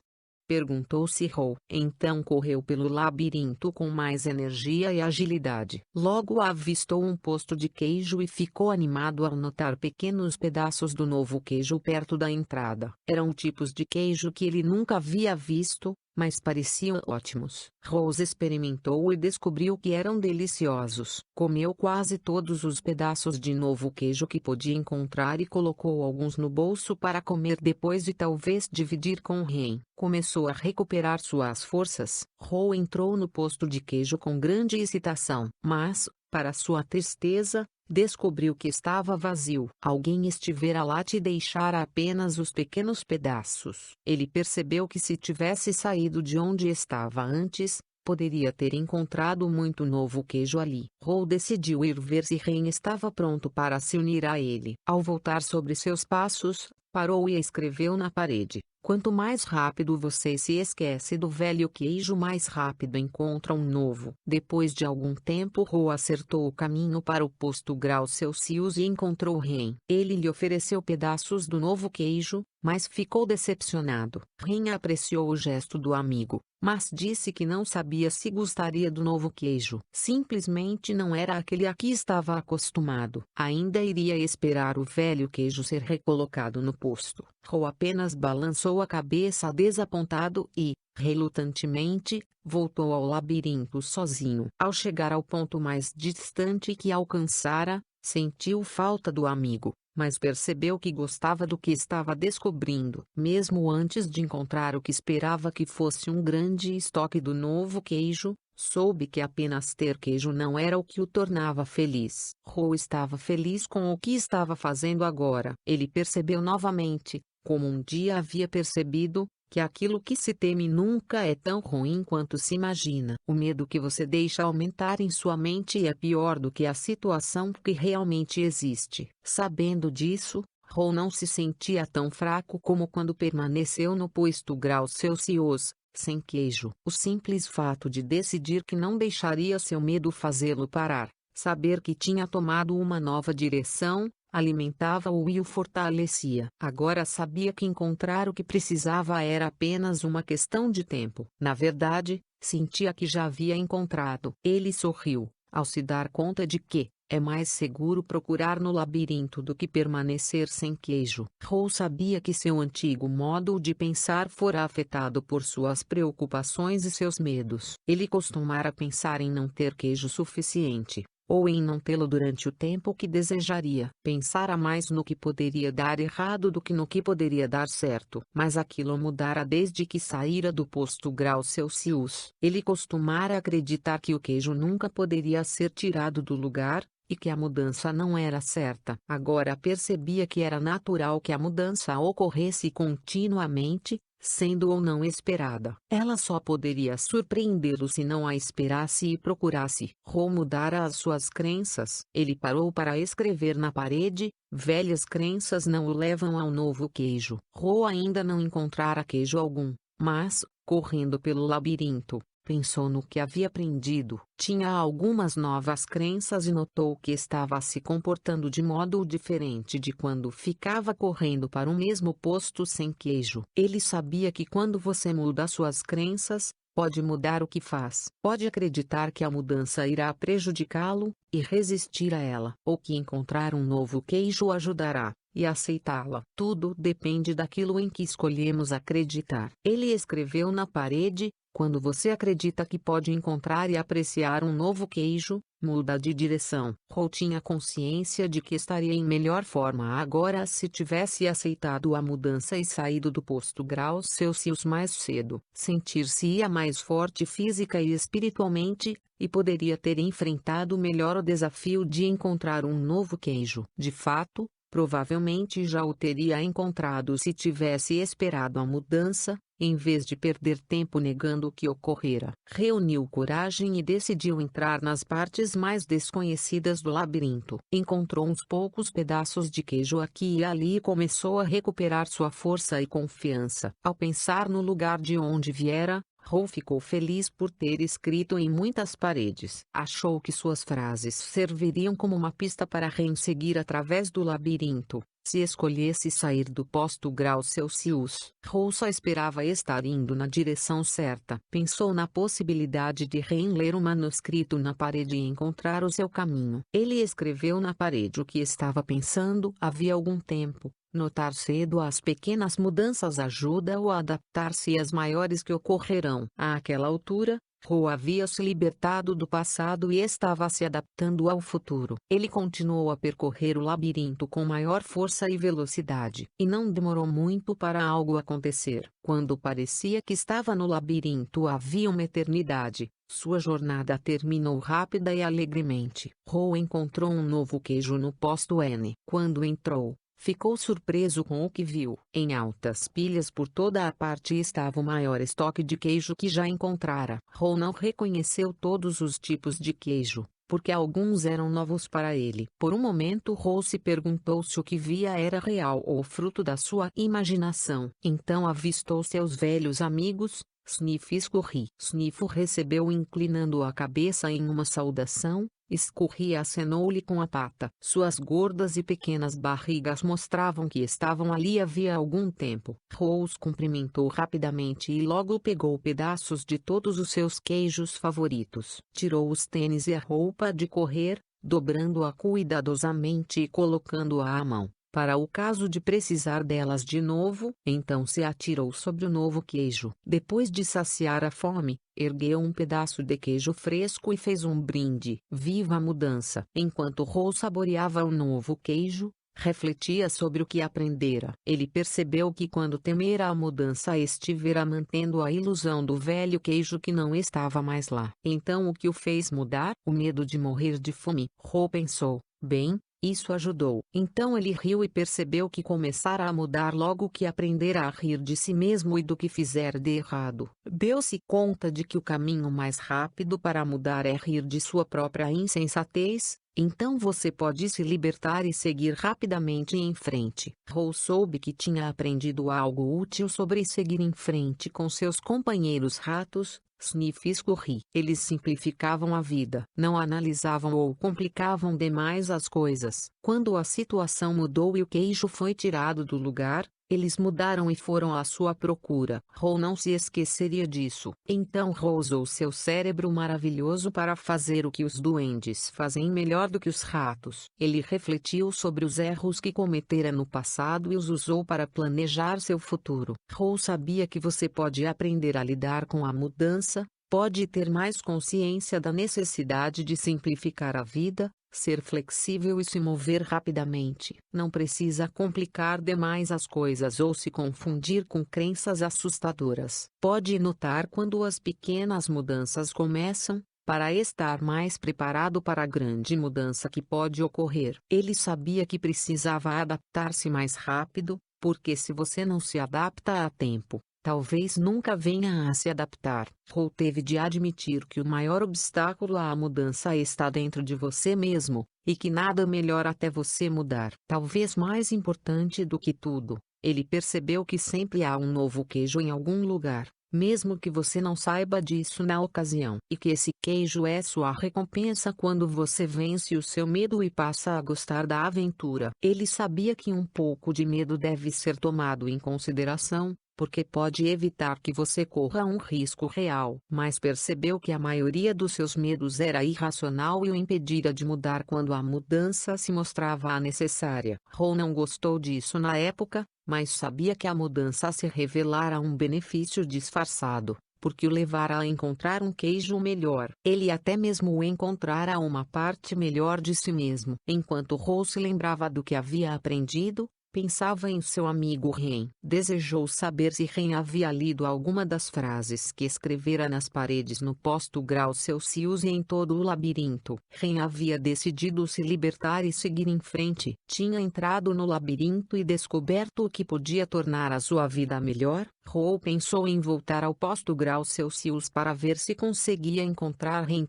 [SPEAKER 1] Perguntou-se Hou. Então correu pelo labirinto com mais energia e agilidade. Logo avistou um posto de queijo e ficou animado ao notar pequenos pedaços do novo queijo perto da entrada. Eram tipos de queijo que ele nunca havia visto, mas pareciam ótimos. Rose experimentou e descobriu que eram deliciosos. Comeu quase todos os pedaços de novo queijo que podia encontrar e colocou alguns no bolso para comer depois e talvez dividir com Ren. Começou a recuperar suas forças. Rose entrou no posto de queijo com grande excitação, mas, para sua tristeza, descobriu que estava vazio. Alguém estivera lá e deixara apenas os pequenos pedaços. Ele percebeu que se tivesse saído de onde estava antes, poderia ter encontrado muito novo queijo ali. Rou decidiu ir ver se Ren estava pronto para se unir a ele. Ao voltar sobre seus passos, parou e escreveu na parede: quanto mais rápido você se esquece do velho queijo, mais rápido encontra um novo. Depois de algum tempo, Rou acertou o caminho para o posto Graus Celsius e encontrou Ren. Ele lhe ofereceu pedaços do novo queijo, mas ficou decepcionado. Ren apreciou o gesto do amigo, mas disse que não sabia se gostaria do novo queijo. Simplesmente não era aquele a que estava acostumado. Ainda iria esperar o velho queijo ser recolocado no posto. Rou apenas balançou a cabeça desapontado e, relutantemente, voltou ao labirinto sozinho. Ao chegar ao ponto mais distante que alcançara, sentiu falta do amigo, mas percebeu que gostava do que estava descobrindo. Mesmo antes de encontrar o que esperava que fosse um grande estoque do novo queijo, soube que apenas ter queijo não era o que o tornava feliz. Rou estava feliz com o que estava fazendo agora. Ele percebeu novamente, como um dia havia percebido, que aquilo que se teme nunca é tão ruim quanto se imagina. O medo que você deixa aumentar em sua mente é pior do que a situação que realmente existe. Sabendo disso, Rou não se sentia tão fraco como quando permaneceu no posto Graus Celsius, sem queijo. O simples fato de decidir que não deixaria seu medo fazê-lo parar, saber que tinha tomado uma nova direção, alimentava-o e o fortalecia. Agora sabia que encontrar o que precisava era apenas uma questão de tempo. Na verdade, sentia que já havia encontrado. Ele sorriu, ao se dar conta de que é mais seguro procurar no labirinto do que permanecer sem queijo. Rou sabia que seu antigo modo de pensar fora afetado por suas preocupações e seus medos. Ele costumara pensar em não ter queijo suficiente, ou em não tê-lo durante o tempo que desejaria. Pensara mais no que poderia dar errado do que no que poderia dar certo. Mas aquilo mudara desde que saíra do posto Graus Celsius. Ele costumara acreditar que o queijo nunca poderia ser tirado do lugar, e que a mudança não era certa. Agora percebia que era natural que a mudança ocorresse continuamente, sendo ou não esperada. Ela só poderia surpreendê-lo se não a esperasse e procurasse. Rou mudara as suas crenças. Ele parou para escrever na parede: velhas crenças não o levam ao novo queijo. Rou ainda não encontrara queijo algum, mas, correndo pelo labirinto, pensou no que havia aprendido. Tinha algumas novas crenças e notou que estava se comportando de modo diferente de quando ficava correndo para o mesmo posto sem queijo. Ele sabia que quando você muda suas crenças, pode mudar o que faz. Pode acreditar que a mudança irá prejudicá-lo, e resistir a ela. Ou que encontrar um novo queijo o ajudará, e aceitá-la. Tudo depende daquilo em que escolhemos acreditar. Ele escreveu na parede: quando você acredita que pode encontrar e apreciar um novo queijo, muda de direção. Rou tinha consciência de que estaria em melhor forma agora se tivesse aceitado a mudança e saído do posto Graus Celsius mais cedo. Sentir-se-ia mais forte física e espiritualmente, e poderia ter enfrentado melhor o desafio de encontrar um novo queijo. De fato, provavelmente já o teria encontrado se tivesse esperado a mudança, em vez de perder tempo negando o que ocorrera. Reuniu coragem e decidiu entrar nas partes mais desconhecidas do labirinto. Encontrou uns poucos pedaços de queijo aqui e ali e começou a recuperar sua força e confiança. Ao pensar no lugar de onde viera, Rou ficou feliz por ter escrito em muitas paredes. Achou que suas frases serviriam como uma pista para Ren seguir através do labirinto. Se escolhesse sair do posto grau Celsius, Rose só esperava estar indo na direção certa. Pensou na possibilidade de reler o manuscrito na parede e encontrar o seu caminho. Ele escreveu na parede o que estava pensando havia algum tempo. Notar cedo as pequenas mudanças ajuda-o a adaptar-se às maiores que ocorrerão. Àquela altura, Rose havia se libertado do passado e estava se adaptando ao futuro. Ele continuou a percorrer o labirinto com maior força e velocidade. E não demorou muito para algo acontecer. Quando parecia que estava no labirinto havia uma eternidade. Sua jornada terminou rápida e alegremente. Rose encontrou um novo queijo no posto N. Quando entrou, ficou surpreso com o que viu. Em altas pilhas por toda a parte estava o maior estoque de queijo que já encontrara. Rose não reconheceu todos os tipos de queijo, porque alguns eram novos para ele. Por um momento Rose se perguntou se o que via era real ou fruto da sua imaginação. Então avistou seus velhos amigos, Sniff e Scurry. Sniff o recebeu inclinando a cabeça em uma saudação. Scurry acenou-lhe com a pata. Suas gordas e pequenas barrigas mostravam que estavam ali havia algum tempo. Rose cumprimentou rapidamente e logo pegou pedaços de todos os seus queijos favoritos. Tirou os tênis e a roupa de correr, dobrando-a cuidadosamente e colocando-a à mão, para o caso de precisar delas de novo. Então se atirou sobre o novo queijo. Depois de saciar a fome, ergueu um pedaço de queijo fresco e fez um brinde. Viva a mudança! Enquanto Rose saboreava o novo queijo, refletia sobre o que aprendera. Ele percebeu que quando temera a mudança estivera mantendo a ilusão do velho queijo que não estava mais lá. Então o que o fez mudar? O medo de morrer de fome. Rose pensou, bem, isso ajudou. Então ele riu e percebeu que começara a mudar logo que aprendera a rir de si mesmo e do que fizera de errado. Deu-se conta de que o caminho mais rápido para mudar é rir de sua própria insensatez. Então você pode se libertar e seguir rapidamente em frente. Rose soube que tinha aprendido algo útil sobre seguir em frente com seus companheiros ratos, Sniff e Scurry. Eles simplificavam a vida, não analisavam ou complicavam demais as coisas. Quando a situação mudou e o queijo foi tirado do lugar, eles mudaram e foram à sua procura. Rose não se esqueceria disso. Então Rose usou seu cérebro maravilhoso para fazer o que os duendes fazem melhor do que os ratos. Ele refletiu sobre os erros que cometera no passado e os usou para planejar seu futuro. Rose sabia que você pode aprender a lidar com a mudança, pode ter mais consciência da necessidade de simplificar a vida, ser flexível e se mover rapidamente. Não precisa complicar demais as coisas ou se confundir com crenças assustadoras. Pode notar quando as pequenas mudanças começam, para estar mais preparado para a grande mudança que pode ocorrer. Ele sabia que precisava adaptar-se mais rápido, porque se você não se adapta a tempo, talvez nunca venha a se adaptar. Rose teve de admitir que o maior obstáculo à mudança está dentro de você mesmo, e que nada melhora até você mudar. Talvez mais importante do que tudo, ele percebeu que sempre há um novo queijo em algum lugar, mesmo que você não saiba disso na ocasião. E que esse queijo é sua recompensa quando você vence o seu medo e passa a gostar da aventura. Ele sabia que um pouco de medo deve ser tomado em consideração, porque pode evitar que você corra um risco real. Mas percebeu que a maioria dos seus medos era irracional e o impedira de mudar quando a mudança se mostrava necessária. Rose não gostou disso na época, mas sabia que a mudança se revelara um benefício disfarçado, porque o levara a encontrar um queijo melhor. Ele até mesmo encontrara uma parte melhor de si mesmo. Enquanto Rose se lembrava do que havia aprendido, pensava em seu amigo Ren. Desejou saber se Ren havia lido alguma das frases que escrevera nas paredes no posto grau Celsius e em todo o labirinto. Ren havia decidido se libertar e seguir em frente. Tinha entrado no labirinto e descoberto o que podia tornar a sua vida melhor. Rose pensou em voltar ao posto grau Celsius para ver se conseguia encontrar Ren,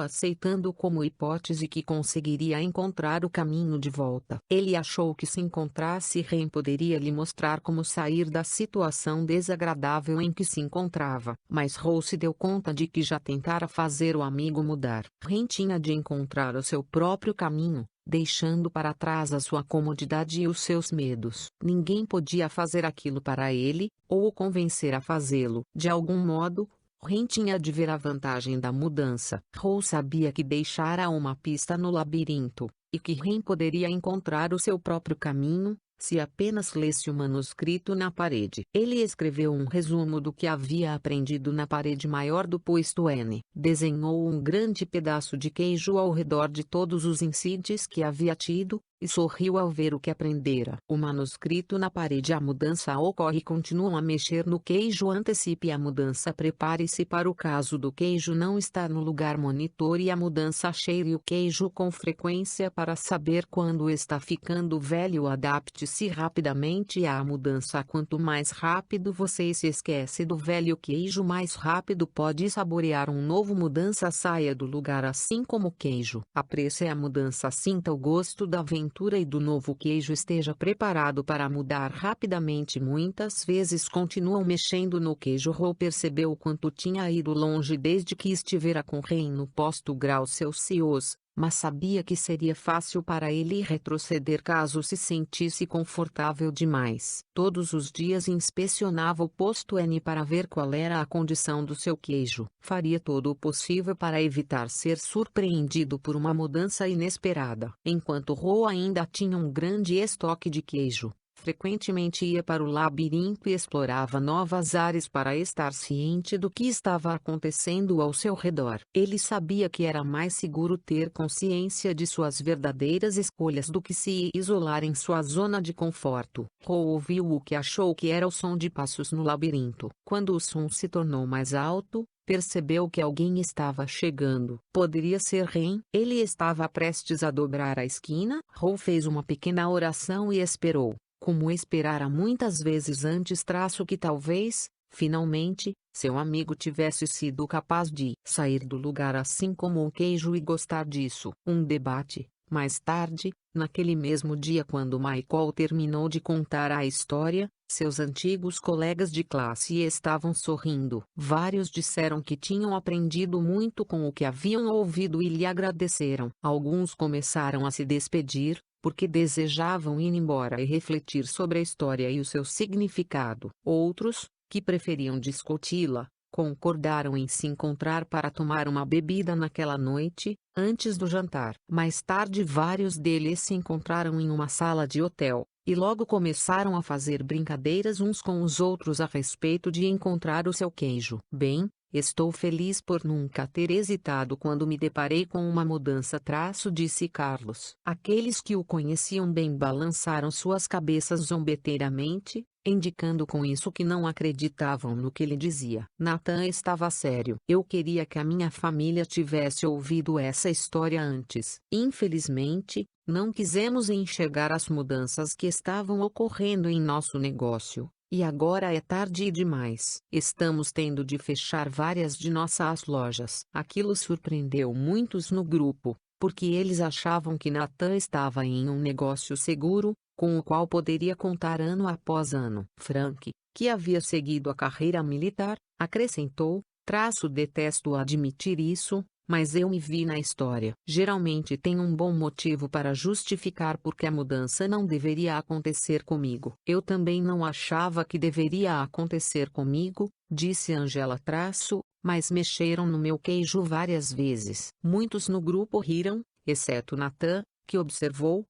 [SPEAKER 1] aceitando como hipótese que conseguiria encontrar o caminho de volta. Ele achou que se encontrasse Ren poderia lhe mostrar como sair da situação desagradável em que se encontrava. Mas Rose se deu conta de que já tentara fazer o amigo mudar. Ren tinha de encontrar o seu próprio caminho, deixando para trás a sua comodidade e os seus medos. Ninguém podia fazer aquilo para ele, ou o convencer a fazê-lo. De algum modo, Ren tinha de ver a vantagem da mudança. Ron sabia que deixara uma pista no labirinto, e que Ren poderia encontrar o seu próprio caminho, se apenas lesse o manuscrito na parede. Ele escreveu um resumo do que havia aprendido na parede maior do posto N. Desenhou um grande pedaço de queijo ao redor de todos os incidentes que havia tido, e sorriu ao ver o que aprendera. O manuscrito na parede. A mudança ocorre. Continuam a mexer no queijo. Antecipe a mudança. Prepare-se para o caso do queijo não estar no lugar. Monitore a mudança. Cheire o queijo com frequência para saber quando está ficando velho. Adapte-se rapidamente à mudança. Quanto mais rápido você se esquece do velho queijo, mais rápido pode saborear um novo. Mudança. Saia do lugar assim como o queijo. Aprecie a mudança. Sinta o gosto da aventura e do novo queijo. Esteja preparado para mudar rapidamente. Muitas vezes continuam mexendo no queijo. Ro percebeu o quanto tinha ido longe desde que estivera com Ren no posto graus Celsius, mas sabia que seria fácil para ele retroceder caso se sentisse confortável demais. Todos os dias inspecionava o posto N para ver qual era a condição do seu queijo. Faria todo o possível para evitar ser surpreendido por uma mudança inesperada. Enquanto Ro ainda tinha um grande estoque de queijo, frequentemente ia para o labirinto e explorava novas áreas para estar ciente do que estava acontecendo ao seu redor. Ele sabia que era mais seguro ter consciência de suas verdadeiras escolhas do que se isolar em sua zona de conforto. Ro ouviu o que achou que era o som de passos no labirinto. Quando o som se tornou mais alto, percebeu que alguém estava chegando. Poderia ser Ren. Ele estava prestes a dobrar a esquina. Ro fez uma pequena oração e esperou, como esperara muitas vezes antes. Que talvez, finalmente, seu amigo tivesse sido capaz de sair do lugar assim como o queijo e gostar disso. Um debate. Mais tarde, naquele mesmo dia, quando Michael terminou de contar a história, seus antigos colegas de classe estavam sorrindo. Vários disseram que tinham aprendido muito com o que haviam ouvido e lhe agradeceram. Alguns começaram a se despedir, porque desejavam ir embora e refletir sobre a história e o seu significado. Outros, que preferiam discuti-la, concordaram em se encontrar para tomar uma bebida naquela noite, antes do jantar. Mais tarde, vários deles se encontraram em uma sala de hotel, e logo começaram a fazer brincadeiras uns com os outros a respeito de encontrar o seu queijo. Bem, estou feliz por nunca ter hesitado quando me deparei com uma mudança. Disse Carlos. Aqueles que o conheciam bem balançaram suas cabeças zombeteiramente, indicando com isso que não acreditavam no que ele dizia. Nathan estava sério. Eu queria que a minha família tivesse ouvido essa história antes. Infelizmente, não quisemos enxergar as mudanças que estavam ocorrendo em nosso negócio. E agora é tarde demais. Estamos tendo de fechar várias de nossas lojas. Aquilo surpreendeu muitos no grupo, porque eles achavam que Nathan estava em um negócio seguro, com o qual poderia contar ano após ano. Frank, que havia seguido a carreira militar, acrescentou: detesto admitir isso, mas eu me vi na história. Geralmente tem um bom motivo para justificar porque a mudança não deveria acontecer comigo. Eu também não achava que deveria acontecer comigo, disse Angela. Mas mexeram no meu queijo várias vezes. Muitos no grupo riram, exceto Nathan, que observou: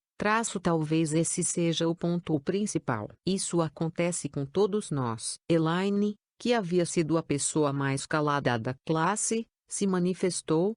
[SPEAKER 1] talvez esse seja o ponto principal. Isso acontece com todos nós. Elaine, que havia sido a pessoa mais calada da classe, se manifestou: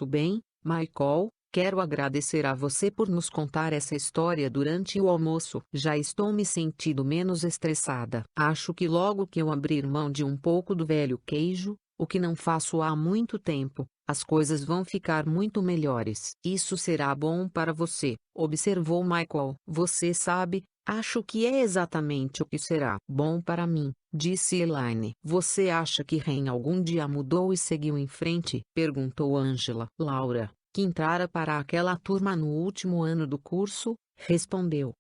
[SPEAKER 1] bem, Michael, quero agradecer a você por nos contar essa história durante o almoço. Já estou me sentindo menos estressada. Acho que logo que eu abrir mão de um pouco do velho queijo, o que não faço há muito tempo, as coisas vão ficar muito melhores. Isso será bom para você, observou Michael. Você sabe, acho que é exatamente o que será bom para mim, disse Elaine. Você acha que Ren algum dia mudou e seguiu em frente? Perguntou Angela. Laura, que entrara para aquela turma no último ano do curso, respondeu: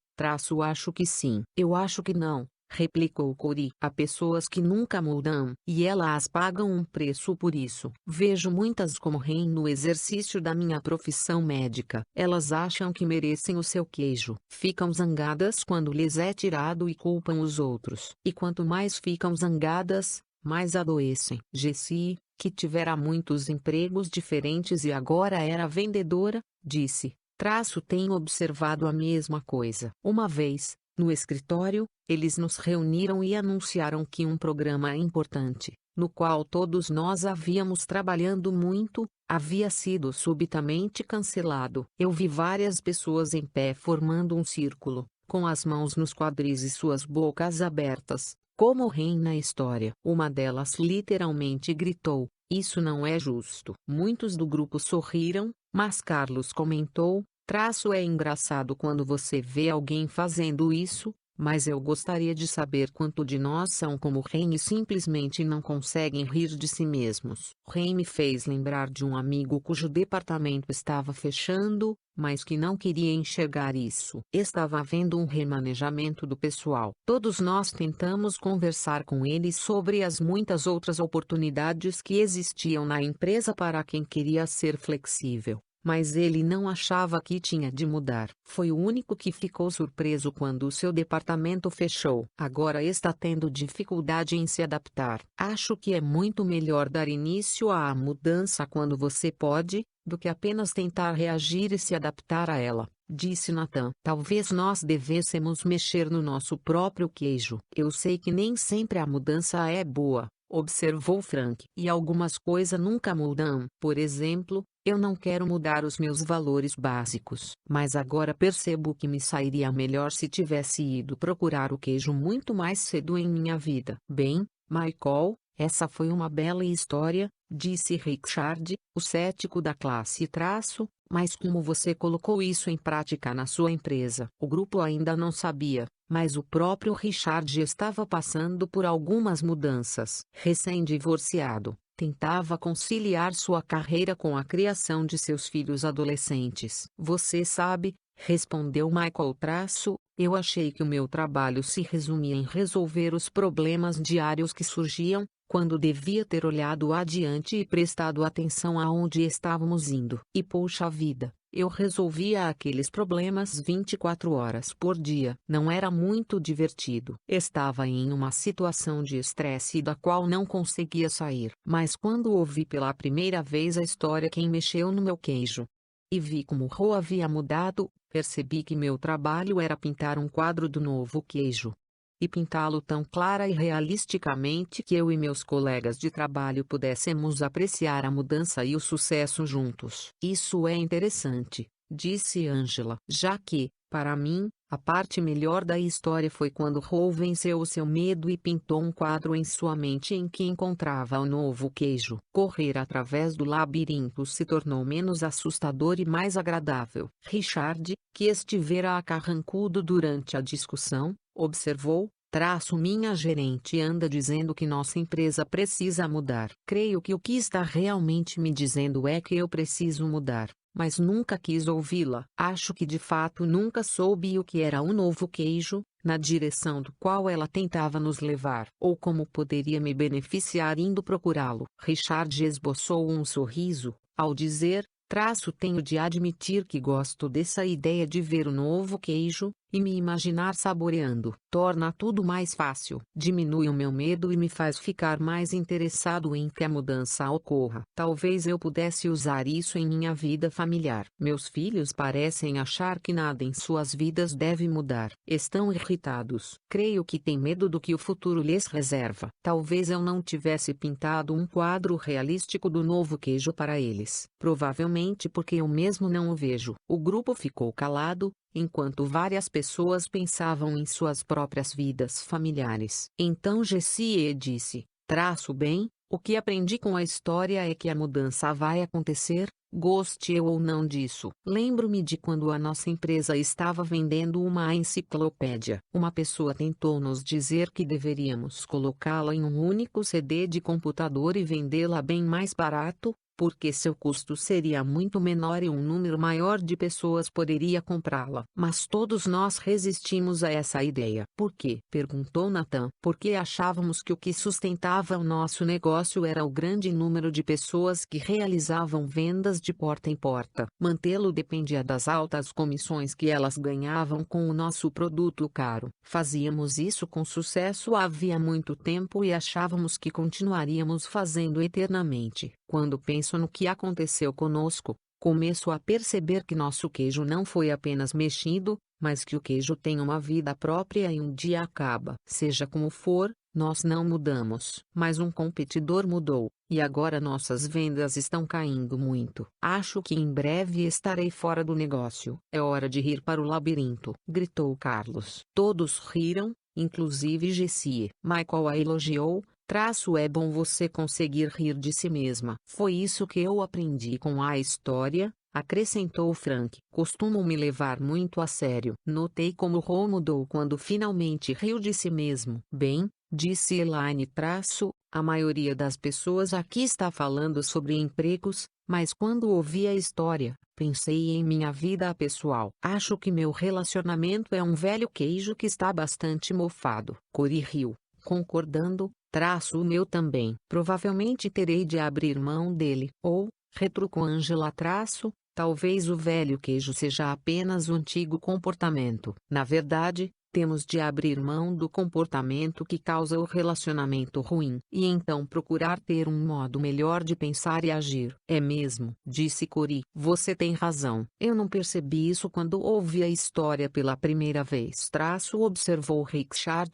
[SPEAKER 1] acho que sim. Eu acho que não, replicou Cori. Há pessoas que nunca mudam, e elas pagam um preço por isso. Vejo muitas como rei no exercício da minha profissão médica. Elas acham que merecem o seu queijo. Ficam zangadas quando lhes é tirado e culpam os outros. E quanto mais ficam zangadas, mais adoecem. Jessie, que tivera muitos empregos diferentes e agora era vendedora, disse: tenho observado a mesma coisa. Uma vez, no escritório, eles nos reuniram e anunciaram que um programa importante, no qual todos nós havíamos trabalhado muito, havia sido subitamente cancelado. Eu vi várias pessoas em pé formando um círculo, com as mãos nos quadris e suas bocas abertas, como rei na história. Uma delas literalmente gritou: "Isso não é justo." Muitos do grupo sorriram, mas Carlos comentou: é engraçado quando você vê alguém fazendo isso, mas eu gostaria de saber quanto de nós são como Ren e simplesmente não conseguem rir de si mesmos. Ren me fez lembrar de um amigo cujo departamento estava fechando, mas que não queria enxergar isso. Estava havendo um remanejamento do pessoal. Todos nós tentamos conversar com ele sobre as muitas outras oportunidades que existiam na empresa para quem queria ser flexível. Mas ele não achava que tinha de mudar. Foi o único que ficou surpreso quando o seu departamento fechou. Agora está tendo dificuldade em se adaptar. Acho que é muito melhor dar início à mudança quando você pode, do que apenas tentar reagir e se adaptar a ela, disse Nathan. Talvez nós devêssemos mexer no nosso próprio queijo. Eu sei que nem sempre a mudança é boa, observou Frank. E algumas coisas nunca mudam. Por exemplo, eu não quero mudar os meus valores básicos. Mas agora percebo que me sairia melhor se tivesse ido procurar o queijo muito mais cedo em minha vida. Bem, Michael, essa foi uma bela história, disse Richard, o cético da classe traço, mas como você colocou isso em prática na sua empresa? O grupo ainda não sabia, mas o próprio Richard estava passando por algumas mudanças. Recém-divorciado, tentava conciliar sua carreira com a criação de seus filhos adolescentes. Você sabe, respondeu Michael traço, eu achei que o meu trabalho se resumia em resolver os problemas diários que surgiam, quando devia ter olhado adiante e prestado atenção aonde estávamos indo. E poxa vida, eu resolvia aqueles problemas 24 horas por dia. Não era muito divertido. Estava em uma situação de estresse da qual não conseguia sair. Mas quando ouvi pela primeira vez a história Quem Mexeu no Meu Queijo, e vi como Ro havia mudado, percebi que meu trabalho era pintar um quadro do novo queijo. E pintá-lo tão clara e realisticamente que eu e meus colegas de trabalho pudéssemos apreciar a mudança e o sucesso juntos. Isso é interessante, disse Angela. Já que, para mim, a parte melhor da história foi quando Ro venceu o seu medo e pintou um quadro em sua mente em que encontrava o novo queijo. Correr através do labirinto se tornou menos assustador e mais agradável. Richard, que estivera acarrancudo durante a discussão, observou, minha gerente anda dizendo que nossa empresa precisa mudar. Creio que o que está realmente me dizendo é que eu preciso mudar, mas nunca quis ouvi-la. Acho que de fato nunca soube o que era o novo queijo, na direção do qual ela tentava nos levar, ou como poderia me beneficiar indo procurá-lo. Richard esboçou um sorriso, ao dizer, tenho de admitir que gosto dessa ideia de ver o novo queijo, e me imaginar saboreando. Torna tudo mais fácil. Diminui o meu medo e me faz ficar mais interessado em que a mudança ocorra. Talvez eu pudesse usar isso em minha vida familiar. Meus filhos parecem achar que nada em suas vidas deve mudar. Estão irritados. Creio que têm medo do que o futuro lhes reserva. Talvez eu não tivesse pintado um quadro realístico do novo queijo para eles. Provavelmente porque eu mesmo não o vejo. O grupo ficou calado, enquanto várias pessoas pensavam em suas próprias vidas familiares. Então Jessie disse, bem, o que aprendi com a história é que a mudança vai acontecer, goste eu ou não disso. Lembro-me de quando a nossa empresa estava vendendo uma enciclopédia. Uma pessoa tentou nos dizer que deveríamos colocá-la em um único CD de computador e vendê-la bem mais barato, porque seu custo seria muito menor e um número maior de pessoas poderia comprá-la. Mas todos nós resistimos a essa ideia. Por quê? Perguntou Nathan. Porque achávamos que o que sustentava o nosso negócio era o grande número de pessoas que realizavam vendas de porta em porta. Mantê-lo dependia das altas comissões que elas ganhavam com o nosso produto caro. Fazíamos isso com sucesso havia muito tempo e achávamos que continuaríamos fazendo eternamente. Quando penso no que aconteceu conosco, começo a perceber que nosso queijo não foi apenas mexido, mas que o queijo tem uma vida própria e um dia acaba. Seja como for, nós não mudamos. Mas um competidor mudou, e agora nossas vendas estão caindo muito. Acho que em breve estarei fora do negócio. É hora de rir para o labirinto, gritou Carlos. Todos riram, inclusive Jessie. Michael a elogiou. É bom você conseguir rir de si mesma. Foi isso que eu aprendi com a história, acrescentou Frank. Costumo me levar muito a sério. Notei como Ron mudou quando finalmente riu de si mesmo. Bem, disse Elaine. A maioria das pessoas aqui está falando sobre empregos, mas quando ouvi a história, pensei em minha vida pessoal. Acho que meu relacionamento é um velho queijo que está bastante mofado. Corey riu, concordando. O meu também. Provavelmente terei de abrir mão dele. Ou, retrucou Angela. Talvez o velho queijo seja apenas o antigo comportamento. Na verdade, temos de abrir mão do comportamento que causa o relacionamento ruim. E então procurar ter um modo melhor de pensar e agir. É mesmo, disse Corey. Você tem razão. Eu não percebi isso quando ouvi a história pela primeira vez. Observou Richard.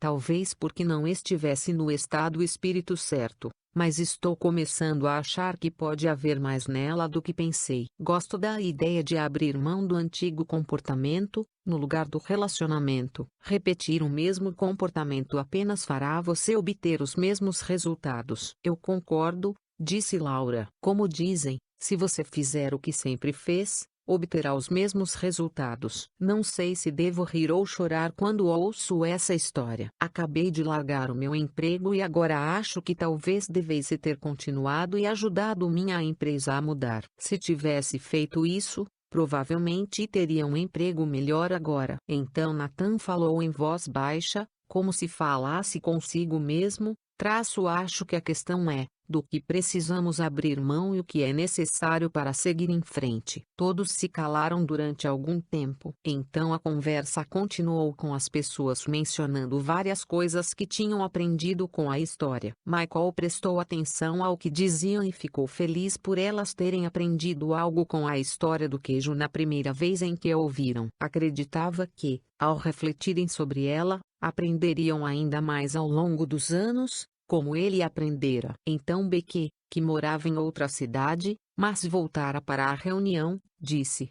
[SPEAKER 1] Talvez porque não estivesse no estado espírito certo, mas estou começando a achar que pode haver mais nela do que pensei. Gosto da ideia de abrir mão do antigo comportamento, no lugar do relacionamento. Repetir o mesmo comportamento apenas fará você obter os mesmos resultados. Eu concordo, disse Laura. Como dizem, se você fizer o que sempre fez, obterá os mesmos resultados. Não sei se devo rir ou chorar quando ouço essa história. Acabei de largar o meu emprego e agora acho que talvez devesse ter continuado e ajudado minha empresa a mudar. Se tivesse feito isso, provavelmente teria um emprego melhor agora. Então Nathan falou em voz baixa, como se falasse consigo mesmo. Acho que a questão é do que precisamos abrir mão e o que é necessário para seguir em frente. Todos se calaram durante algum tempo. Então a conversa continuou com as pessoas mencionando várias coisas que tinham aprendido com a história. Michael prestou atenção ao que diziam e ficou feliz por elas terem aprendido algo com a história do queijo na primeira vez em que a ouviram. Acreditava que, ao refletirem sobre ela, aprenderiam ainda mais ao longo dos anos, como ele aprendera. Então Becky, que morava em outra cidade, mas voltara para a reunião, disse,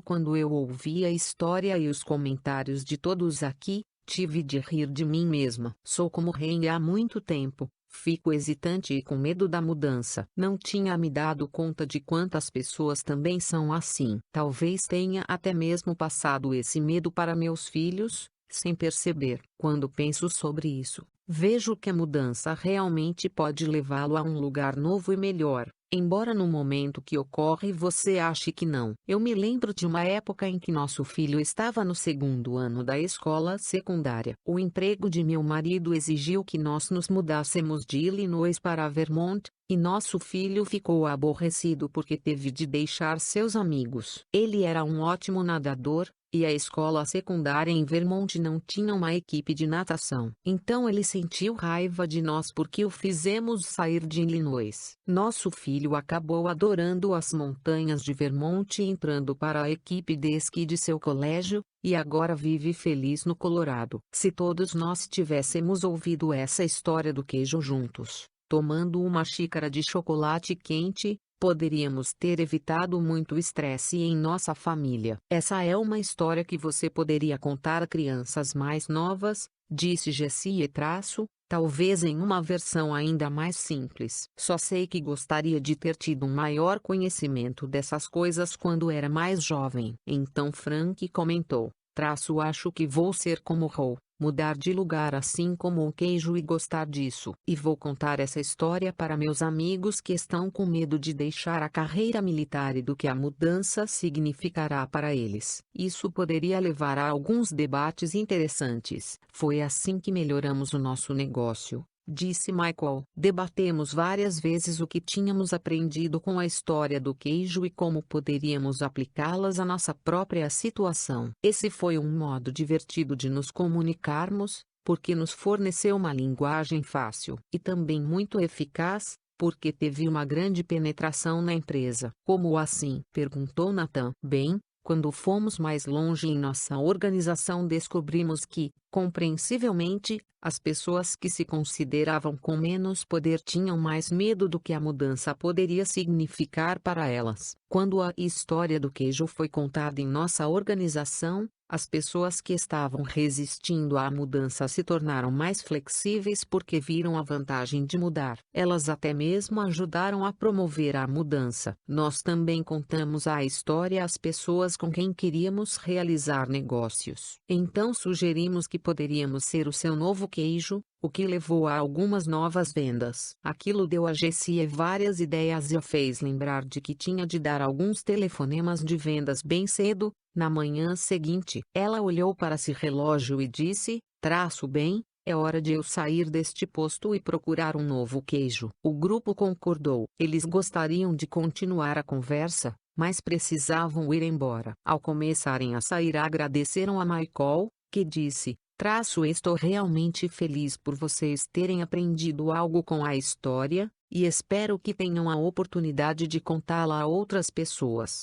[SPEAKER 1] quando eu ouvi a história e os comentários de todos aqui, tive de rir de mim mesma. Sou como Ren há muito tempo. Fico hesitante e com medo da mudança. Não tinha me dado conta de quantas pessoas também são assim. Talvez tenha até mesmo passado esse medo para meus filhos, sem perceber. Quando penso sobre isso, vejo que a mudança realmente pode levá-lo a um lugar novo e melhor, embora no momento que ocorre você ache que não. Eu me lembro de uma época em que nosso filho estava no segundo ano da escola secundária. O emprego de meu marido exigiu que nós nos mudássemos de Illinois para Vermont, e nosso filho ficou aborrecido porque teve de deixar seus amigos. Ele era um ótimo nadador, e a escola secundária em Vermont não tinha uma equipe de natação. Então ele sentiu raiva de nós porque o fizemos sair de Illinois. Nosso filho acabou adorando as montanhas de Vermont e entrando para a equipe de esqui de seu colégio, e agora vive feliz no Colorado. Se todos nós tivéssemos ouvido essa história do queijo juntos, tomando uma xícara de chocolate quente, poderíamos ter evitado muito estresse em nossa família. Essa é uma história que você poderia contar a crianças mais novas, disse Jessie. Talvez em uma versão ainda mais simples. Só sei que gostaria de ter tido um maior conhecimento dessas coisas quando era mais jovem. Então Frank comentou. Acho que vou ser como Rou, mudar de lugar assim como o queijo e gostar disso. E vou contar essa história para meus amigos que estão com medo de deixar a carreira militar e do que a mudança significará para eles. Isso poderia levar a alguns debates interessantes. Foi assim que melhoramos o nosso negócio, disse Michael. Debatemos várias vezes o que tínhamos aprendido com a história do queijo e como poderíamos aplicá-las à nossa própria situação. Esse foi um modo divertido de nos comunicarmos, porque nos forneceu uma linguagem fácil e também muito eficaz, porque teve uma grande penetração na empresa. Como assim? Perguntou Nathan. Bem, quando fomos mais longe em nossa organização, descobrimos que, compreensivelmente, as pessoas que se consideravam com menos poder tinham mais medo do que a mudança poderia significar para elas. Quando a história do queijo foi contada em nossa organização, as pessoas que estavam resistindo à mudança se tornaram mais flexíveis porque viram a vantagem de mudar. Elas até mesmo ajudaram a promover a mudança. Nós também contamos a história às pessoas com quem queríamos realizar negócios. Então sugerimos que poderíamos ser o seu novo queijo, o que levou a algumas novas vendas. Aquilo deu a Jessie várias ideias e a fez lembrar de que tinha de dar alguns telefonemas de vendas bem cedo. Na manhã seguinte, ela olhou para seu relógio e disse: bem, é hora de eu sair deste posto e procurar um novo queijo. O grupo concordou. Eles gostariam de continuar a conversa, mas precisavam ir embora. Ao começarem a sair, agradeceram a Michael, que disse: estou realmente feliz por vocês terem aprendido algo com a história, e espero que tenham a oportunidade de contá-la a outras pessoas.